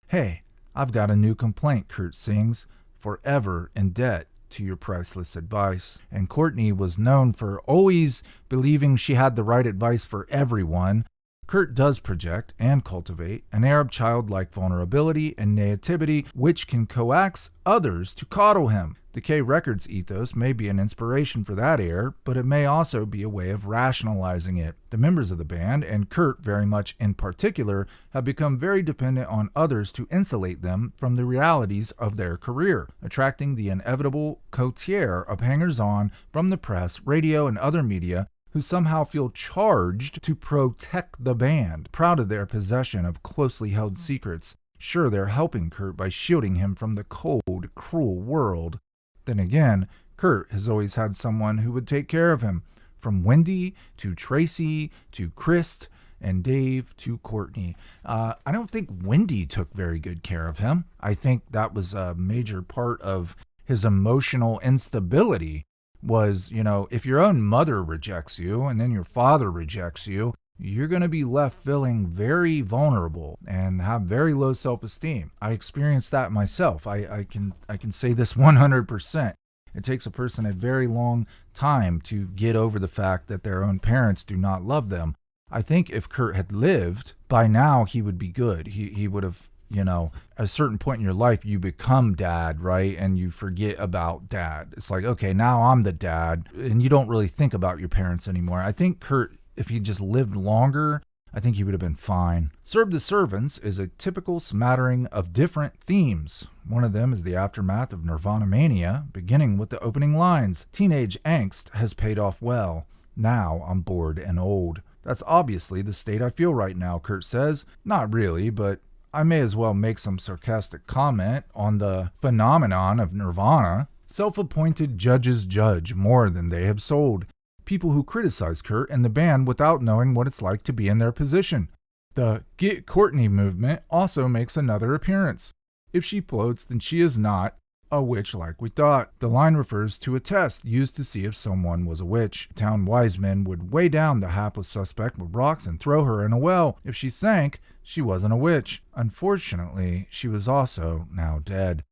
Hey, I've got a new complaint, Kurt sings, forever in debt to your priceless advice. And Courtney was known for always believing she had the right advice for everyone. Kurt does project and cultivate an Arab childlike vulnerability and naivety which can coax others to coddle him. Decay Records' ethos may be an inspiration for that air, but it may also be a way of rationalizing it. The members of the band, and Kurt very much in particular, have become very dependent on others to insulate them from the realities of their career, attracting the inevitable coterie of hangers-on from the press, radio, and other media who somehow feel charged to protect the band, proud of their possession of closely held secrets. Sure, they're helping Kurt by shielding him from the cold, cruel world. Then again, Kurt has always had someone who would take care of him, from Wendy to Tracy to Chris and Dave to Courtney. I don't think Wendy took very good care of him. I think that was a major part of his emotional instability was, if your own mother rejects you and then your father rejects you, you're going to be left feeling very vulnerable and have very low self-esteem. I experienced that myself. I can say this 100%. It takes a person a very long time to get over the fact that their own parents do not love them. I think if Kurt had lived, by now he would be good. He would have, at a certain point in your life, you become dad, right? And you forget about dad. It's like, okay, now I'm the dad. And you don't really think about your parents anymore. I think Kurt, if he just lived longer, I think he would have been fine. Serve the Servants is a typical smattering of different themes. One of them is the aftermath of Nirvana mania, beginning with the opening lines. Teenage angst has paid off well. Now I'm bored and old. That's obviously the state I feel right now, Kurt says. Not really, but I may as well make some sarcastic comment on the phenomenon of Nirvana. Self-appointed judges judge more than they have sold. People who criticize Kurt and the band without knowing what it's like to be in their position. The Get Courtney movement also makes another appearance. If she floats, then she is not a witch like we thought. The line refers to a test used to see if someone was a witch. Town wise men would weigh down the hapless suspect with rocks and throw her in a well. If she sank, she wasn't a witch. Unfortunately, she was also now dead.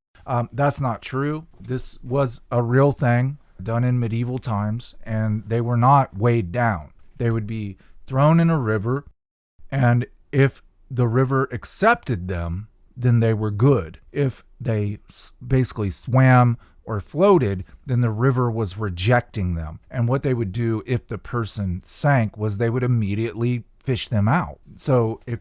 That's not true. This was a real thing done in medieval times, and they were not weighed down. They would be thrown in a river, and if the river accepted them, then they were good. If they basically swam or floated, then the river was rejecting them. And what they would do if the person sank was they would immediately fish them out. So if,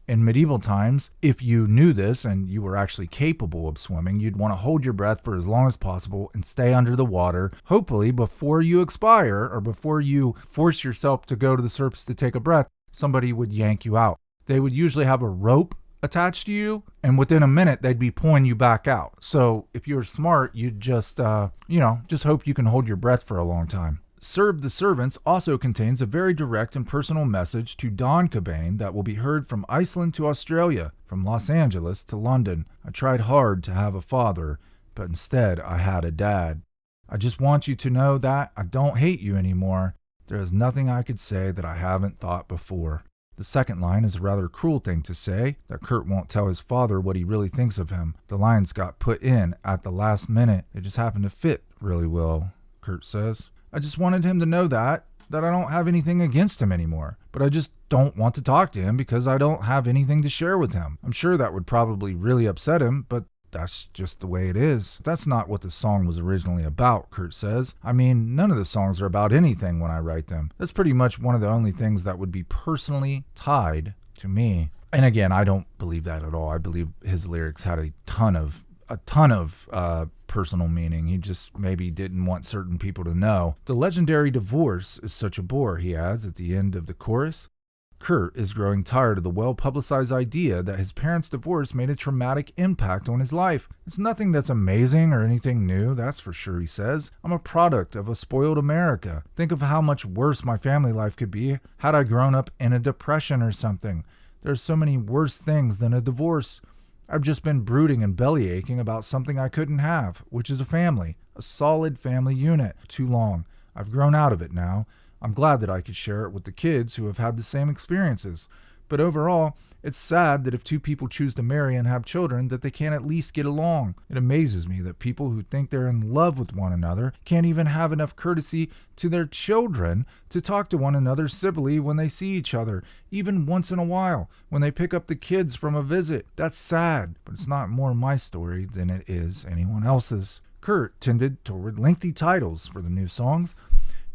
in medieval times, if you knew this and you were actually capable of swimming, you'd want to hold your breath for as long as possible and stay under the water. Hopefully, before you expire or before you force yourself to go to the surface to take a breath, somebody would yank you out. They would usually have a rope attached to you, and within a minute, they'd be pulling you back out. So if you're smart, you'd just hope you can hold your breath for a long time. Serve the Servants also contains a very direct and personal message to Don Cobain that will be heard from Iceland to Australia, from Los Angeles to London. I tried hard to have a father, but instead I had a dad. I just want you to know that I don't hate you anymore. There is nothing I could say that I haven't thought before. The second line is a rather cruel thing to say, that Kurt won't tell his father what he really thinks of him. The lines got put in at the last minute. They just happened to fit really well, Kurt says. I just wanted him to know that I don't have anything against him anymore. But I just don't want to talk to him because I don't have anything to share with him. I'm sure that would probably really upset him, but that's just the way it is. That's not what the song was originally about, Kurt says. I mean, none of the songs are about anything when I write them. That's pretty much one of the only things that would be personally tied to me. And again, I don't believe that at all. I believe his lyrics had a ton of personal meaning. He just maybe didn't want certain people to know. The legendary divorce is such a bore, he adds at the end of the chorus. Kurt is growing tired of the well-publicized idea that his parents' divorce made a traumatic impact on his life. It's nothing that's amazing or anything new, that's for sure, he says. I'm a product of a spoiled America. Think of how much worse my family life could be had I grown up in a depression or something. There's so many worse things than a divorce. I've just been brooding and bellyaching about something I couldn't have, which is a family, a solid family unit. Too long. I've grown out of it now. I'm glad that I could share it with the kids who have had the same experiences. But overall, it's sad that if two people choose to marry and have children, that they can't at least get along. It amazes me that people who think they're in love with one another can't even have enough courtesy to their children to talk to one another civilly when they see each other, even once in a while, when they pick up the kids from a visit. That's sad, but it's not more my story than it is anyone else's. Kurt tended toward lengthy titles for the new songs,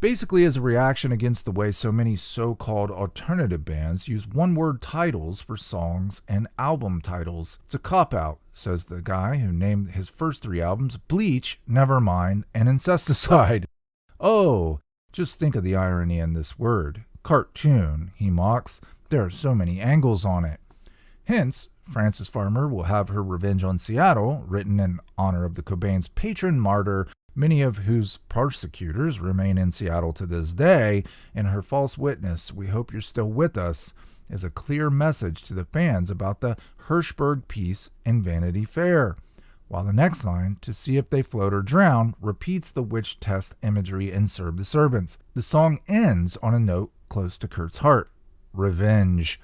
basically as a reaction against the way so many so-called alternative bands use one-word titles for songs and album titles. It's a cop-out, says the guy who named his first three albums Bleach, Nevermind, and Incesticide. Oh, just think of the irony in this word. Cartoon, he mocks. There are so many angles on it. Hence, Frances Farmer will have her Revenge on Seattle, written in honor of the Cobain's patron martyr, many of whose persecutors remain in Seattle to this day, and her False Witness, We Hope You're Still With Us, is a clear message to the fans about the Hirschberg piece in Vanity Fair. While the next line, To See If They Float or Drown, repeats the witch test imagery in Serve the Servants. The song ends on a note close to Kurt's heart. Revenge.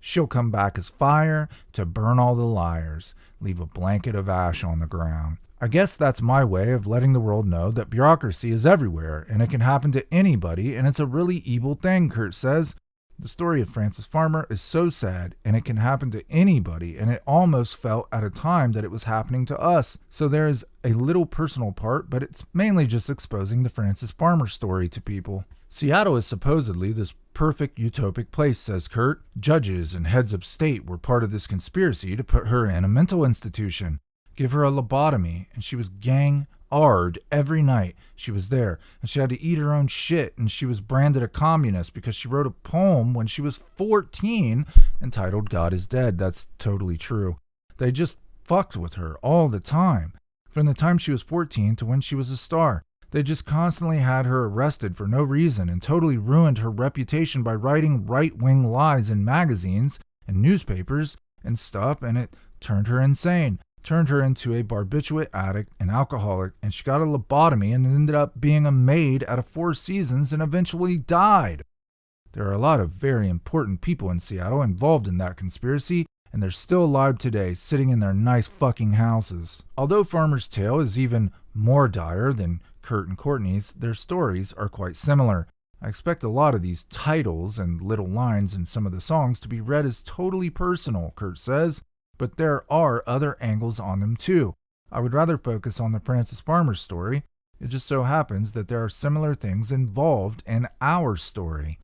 She'll come back as fire to burn all the liars, leave a blanket of ash on the ground. I guess that's my way of letting the world know that bureaucracy is everywhere, and it can happen to anybody, and it's a really evil thing, Kurt says. The story of Frances Farmer is so sad, and it can happen to anybody, and it almost felt at a time that it was happening to us. So there is a little personal part, but it's mainly just exposing the Frances Farmer story to people. Seattle is supposedly this perfect utopic place, says Kurt. Judges and heads of state were part of this conspiracy to put her in a mental institution, give her a lobotomy, and she was gang-ard every night she was there, and she had to eat her own shit, and she was branded a communist because she wrote a poem when she was 14 entitled God is Dead. That's totally true. They just fucked with her all the time, from the time she was 14 to when she was a star. They just constantly had her arrested for no reason and totally ruined her reputation by writing right-wing lies in magazines and newspapers and stuff, and it turned her insane, turned her into a barbiturate addict and alcoholic, and she got a lobotomy and ended up being a maid at a Four Seasons and eventually died. There are a lot of very important people in Seattle involved in that conspiracy, and they're still alive today, sitting in their nice fucking houses. Although Farmer's tale is even more dire than Kurt and Courtney's, their stories are quite similar. I expect a lot of these titles and little lines in some of the songs to be read as totally personal, Kurt says, but there are other angles on them too. I would rather focus on the Frances Farmer story. It just so happens that there are similar things involved in our story.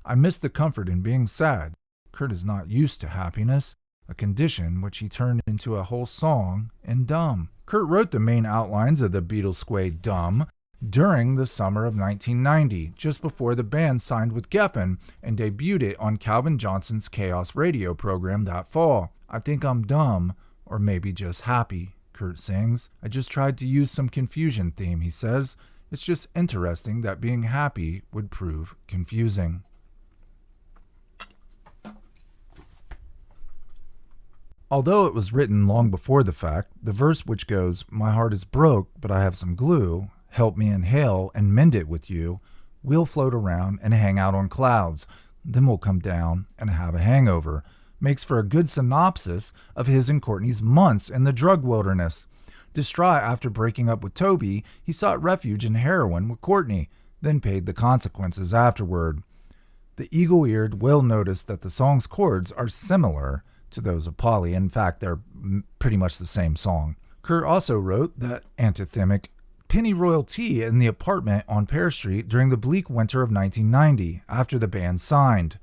I miss the comfort in being sad. Kurt is not used to happiness, a condition which he turned into a whole song in Dumb. Kurt wrote the main outlines of the Beatles' Dumb during the summer of 1990, just before the band signed with Geffen and debuted it on Calvin Johnson's Chaos radio program that fall. I think I'm dumb, or maybe just happy, Kurt sings. I just tried to use some confusion theme, he says. It's just interesting that being happy would prove confusing. Although it was written long before the fact, the verse which goes, My heart is broke, but I have some glue, help me inhale and mend it with you, we'll float around and hang out on clouds, then we'll come down and have a hangover, makes for a good synopsis of his and Courtney's months in the drug wilderness. Distraught after breaking up with Toby, he sought refuge in heroin with Courtney, then paid the consequences afterward. The eagle-eared will notice that the song's chords are similar to those of Polly. In fact, they're pretty much the same song. Kurt also wrote that anthemic Pennyroyal Tea in the apartment on Pear Street during the bleak winter of 1990, after the band signed.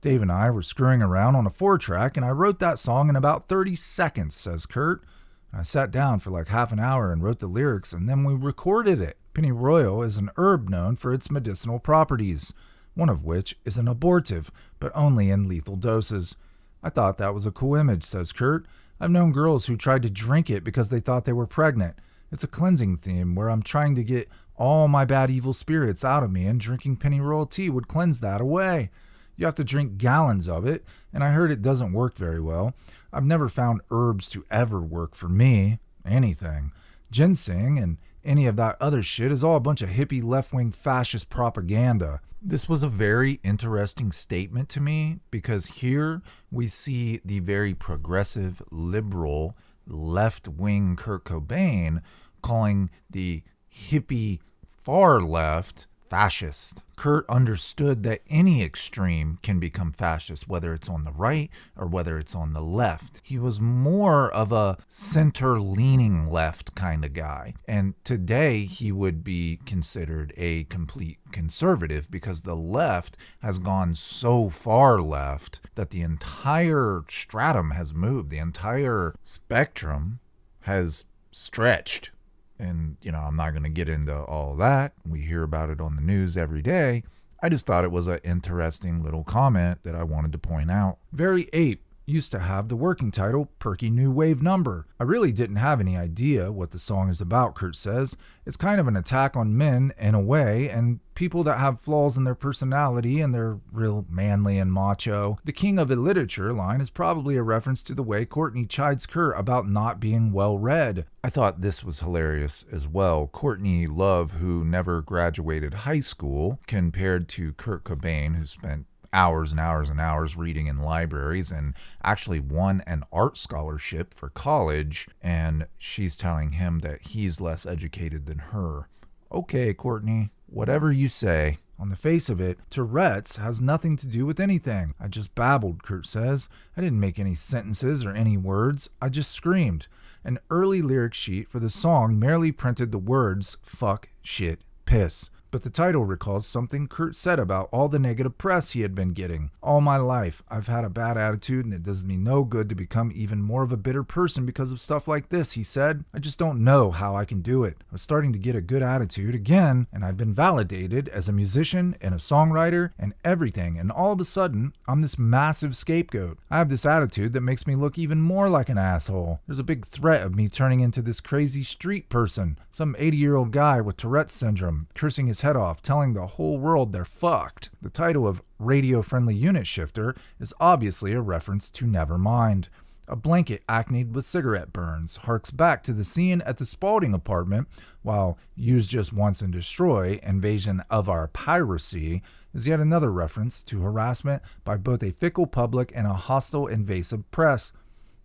Dave and I were screwing around on a 4-track, and I wrote that song in about 30 seconds, says Kurt. I sat down for like half an hour and wrote the lyrics, and then we recorded it. Pennyroyal is an herb known for its medicinal properties, one of which is an abortive, but only in lethal doses. I thought that was a cool image, says Kurt. I've known girls who tried to drink it because they thought they were pregnant. It's a cleansing theme where I'm trying to get all my bad evil spirits out of me, and drinking pennyroyal tea would cleanse that away. You have to drink gallons of it, and I heard it doesn't work very well. I've never found herbs to ever work for me. Anything. Ginseng and any of that other shit is all a bunch of hippie left-wing fascist propaganda. This was a very interesting statement to me, because here we see the very progressive, liberal, left-wing Kurt Cobain calling the hippie far left fascist. Kurt understood that any extreme can become fascist, whether it's on the right or whether it's on the left. He was more of a center-leaning left kind of guy. And today he would be considered a complete conservative, because the left has gone so far left that the entire stratum has moved. The entire spectrum has stretched. And, I'm not going to get into all that. We hear about it on the news every day. I just thought it was an interesting little comment that I wanted to point out. Very ape used to have the working title Perky New Wave Number. I really didn't have any idea what the song is about, Kurt says. It's kind of an attack on men in a way, and people that have flaws in their personality and they're real manly and macho. The King of Illiterature line is probably a reference to the way Courtney chides Kurt about not being well read. I thought this was hilarious as well. Courtney Love, who never graduated high school, compared to Kurt Cobain, who spent hours and hours and hours reading in libraries and actually won an art scholarship for college, and she's telling him that he's less educated than her. Okay, Courtney, whatever you say. On the face of it, Tourette's has nothing to do with anything. I just babbled, Kurt says. I didn't make any sentences or any words. I just screamed. An early lyric sheet for the song merely printed the words, fuck, shit, piss. But the title recalls something Kurt said about all the negative press he had been getting. All my life, I've had a bad attitude, and it does me no good to become even more of a bitter person because of stuff like this, he said. I just don't know how I can do it. I was starting to get a good attitude again, and I'd been validated as a musician and a songwriter and everything, and all of a sudden, I'm this massive scapegoat. I have this attitude that makes me look even more like an asshole. There's a big threat of me turning into this crazy street person, some 80-year-old guy with Tourette's syndrome, cursing his head off, telling the whole world they're fucked. The title of Radio-Friendly Unit Shifter is obviously a reference to Nevermind. A blanket acneed with cigarette burns harks back to the scene at the Spalding apartment, while Use Just Once and Destroy, Invasion of Our Piracy, is yet another reference to harassment by both a fickle public and a hostile, invasive press.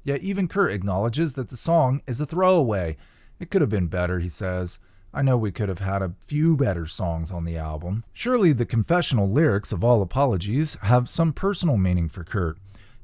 Yet even Kurt acknowledges that the song is a throwaway. It could have been better, he says. I know we could have had a few better songs on the album. Surely the confessional lyrics of All Apologies have some personal meaning for Kurt.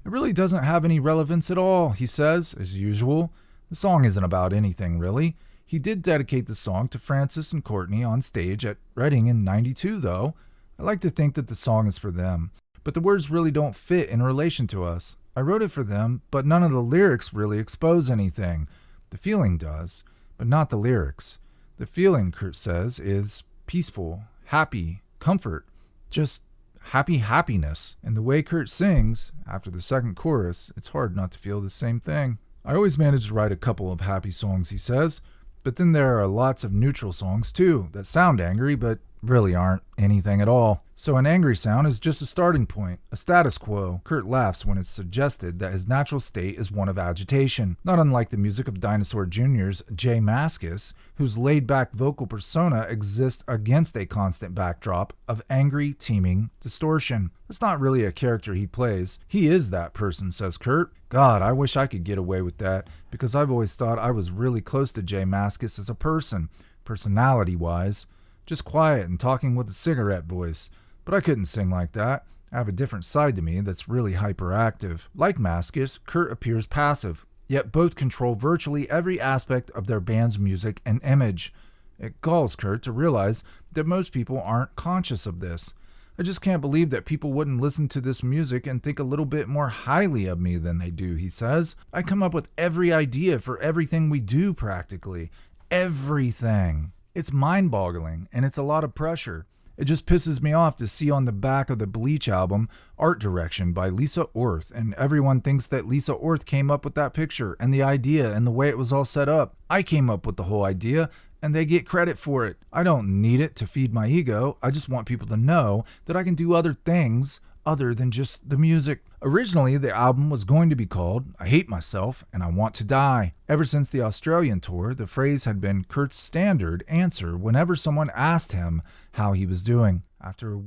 It really doesn't have any relevance at all, he says, as usual. The song isn't about anything, really. He did dedicate the song to Francis and Courtney on stage at Reading in '92, though. I like to think that the song is for them, but the words really don't fit in relation to us. I wrote it for them, but none of the lyrics really expose anything. The feeling does, but not the lyrics. The feeling, Kurt says, is peaceful, happy, comfort, just happy happiness. And the way Kurt sings, after the second chorus, it's hard not to feel the same thing. I always manage to write a couple of happy songs, he says, but then there are lots of neutral songs too that sound angry but really aren't anything at all. So an angry sound is just a starting point, a status quo. Kurt laughs when it's suggested that his natural state is one of agitation, not unlike the music of Dinosaur Jr.'s J Mascis, whose laid-back vocal persona exists against a constant backdrop of angry, teeming distortion. It's not really a character he plays. He is that person, says Kurt. God, I wish I could get away with that, because I've always thought I was really close to J Mascis as a person, personality-wise. Just quiet and talking with a cigarette voice. But I couldn't sing like that. I have a different side to me that's really hyperactive. Like Mascis, Kurt appears passive, yet both control virtually every aspect of their band's music and image. It galls Kurt to realize that most people aren't conscious of this. I just can't believe that people wouldn't listen to this music and think a little bit more highly of me than they do, he says. I come up with every idea for everything we do, practically. Everything. It's mind-boggling, and it's a lot of pressure. It just pisses me off to see on the back of the Bleach album, art direction by Lisa Orth, and everyone thinks that Lisa Orth came up with that picture and the idea and the way it was all set up. I came up with the whole idea, and they get credit for it. I don't need it to feed my ego. I just want people to know that I can do other things other than just the music. Originally, the album was going to be called I Hate Myself and I Want to Die. Ever since the Australian tour, the phrase had been Kurt's standard answer whenever someone asked him how he was doing. So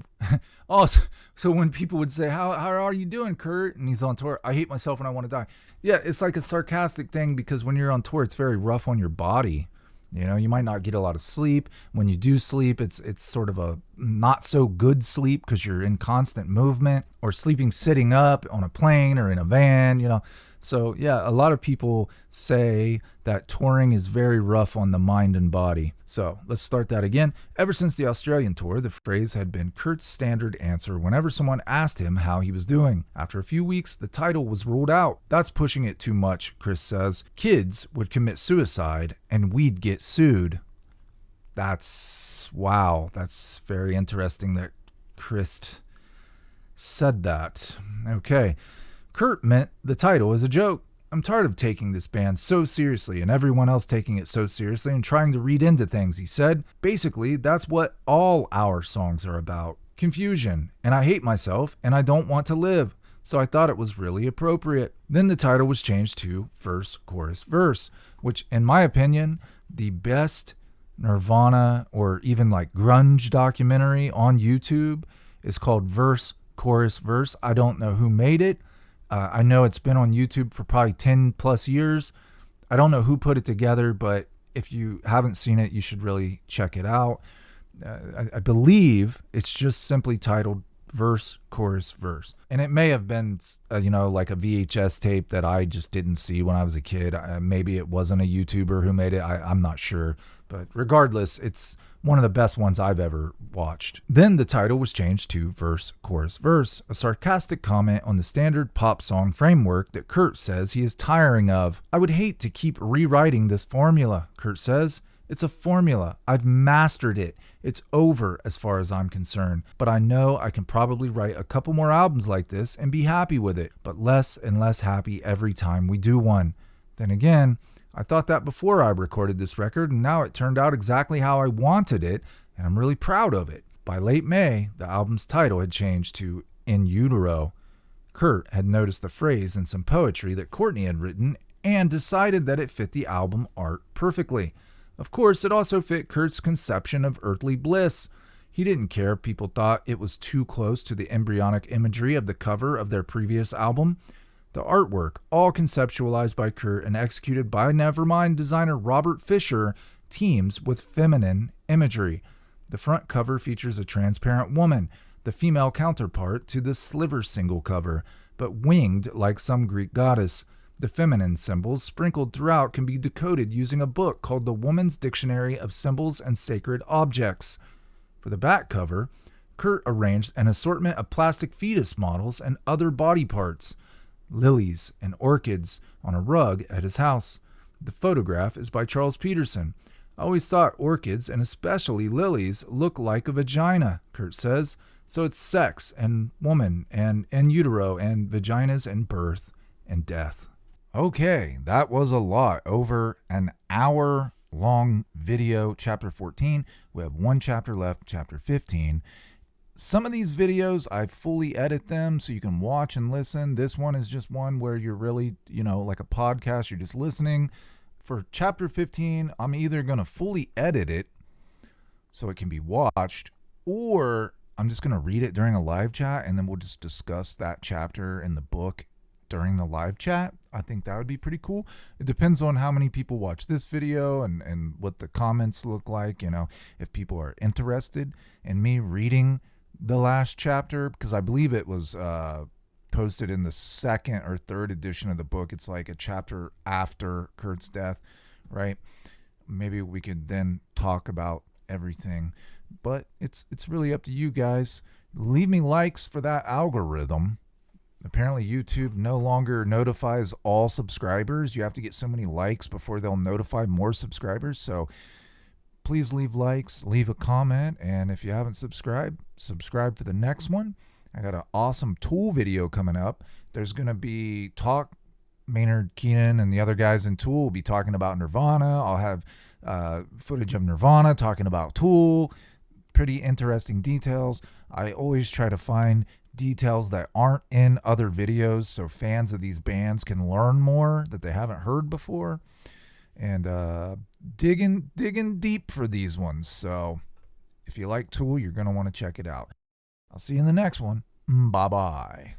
when people would say, how are you doing, Kurt? And he's on tour, I hate myself and I want to die. Yeah, it's like a sarcastic thing because when you're on tour, it's very rough on your body. You know, you might not get a lot of sleep. When you do sleep, it's sort of a not so good sleep because you're in constant movement, or sleeping sitting up on a plane or in a van, you know. So yeah, a lot of people say that touring is very rough on the mind and body. So let's start that again. Ever since the Australian tour, the phrase had been Kurt's standard answer whenever someone asked him how he was doing. After a few weeks, the title was ruled out. That's pushing it too much, Chris says. Kids would commit suicide and we'd get sued. Wow, that's very interesting that Chris said that. Okay. Kurt meant the title as a joke. I'm tired of taking this band so seriously and everyone else taking it so seriously and trying to read into things, he said. Basically, that's what all our songs are about. Confusion. And I hate myself and I don't want to live. So I thought it was really appropriate. Then the title was changed to Verse, Chorus, Verse, which in my opinion, the best Nirvana or even like grunge documentary on YouTube is called Verse, Chorus, Verse. I don't know who made it. I know it's been on YouTube for probably 10 plus years. I don't know who put it together, but if you haven't seen it, you should really check it out. I believe it's just simply titled Verse, Chorus, Verse. And it may have been, like a VHS tape that I just didn't see when I was a kid. Maybe it wasn't a YouTuber who made it. I'm not sure. But regardless, it's one of the best ones I've ever watched. Then the title was changed to Verse, Chorus, Verse, a sarcastic comment on the standard pop song framework that Kurt says he is tiring of. I would hate to keep rewriting this formula, Kurt says. It's a formula. I've mastered it. It's over as far as I'm concerned. But I know I can probably write a couple more albums like this and be happy with it, but less and less happy every time we do one. Then again, I thought that before I recorded this record, and now it turned out exactly how I wanted it, and I'm really proud of it. By late May, the album's title had changed to In Utero. Kurt had noticed the phrase in some poetry that Courtney had written and decided that it fit the album art perfectly. Of course, it also fit Kurt's conception of earthly bliss. He didn't care if people thought it was too close to the embryonic imagery of the cover of their previous album. The artwork, all conceptualized by Kurt and executed by Nevermind designer Robert Fisher, teams with feminine imagery. The front cover features a transparent woman, the female counterpart to the Sliver single cover, but winged like some Greek goddess. The feminine symbols sprinkled throughout can be decoded using a book called The Woman's Dictionary of Symbols and Sacred Objects. For the back cover, Kurt arranged an assortment of plastic fetus models and other body parts, lilies and orchids, on a rug at his house. The photograph is by Charles Peterson. I always thought orchids, and especially lilies, look like a vagina, Kurt says. So it's sex and woman and in utero and vaginas and birth and death. Okay, that was a lot. Over an hour-long video, chapter 14. We have one chapter left, chapter 15. Some of these videos, I fully edit them so you can watch and listen. This one is just one where you're really, like a podcast, you're just listening. For chapter 15, I'm either going to fully edit it so it can be watched, or I'm just going to read it during a live chat, and then we'll just discuss that chapter in the book during the live chat. I think that would be pretty cool. It depends on how many people watch this video and what the comments look like, if people are interested in me reading the last chapter, because I believe it was posted in the second or third edition of the book. It's like a chapter after Kurt's death, right? Maybe we could then talk about everything, but it's really up to you guys. Leave me likes for that algorithm. Apparently YouTube no longer notifies all subscribers. You have to get so many likes before they'll notify more subscribers. So please leave likes, leave a comment, and if you haven't subscribed, subscribe for the next one. I got an awesome Tool video coming up. There's going to be Maynard Keenan and the other guys in Tool will be talking about Nirvana. I'll have footage of Nirvana talking about Tool. Pretty interesting details. I always try to find details that aren't in other videos so fans of these bands can learn more that they haven't heard before. And digging deep for these ones. So if you like Tool, you're going to want to check it out. I'll see you in the next one. Bye-bye.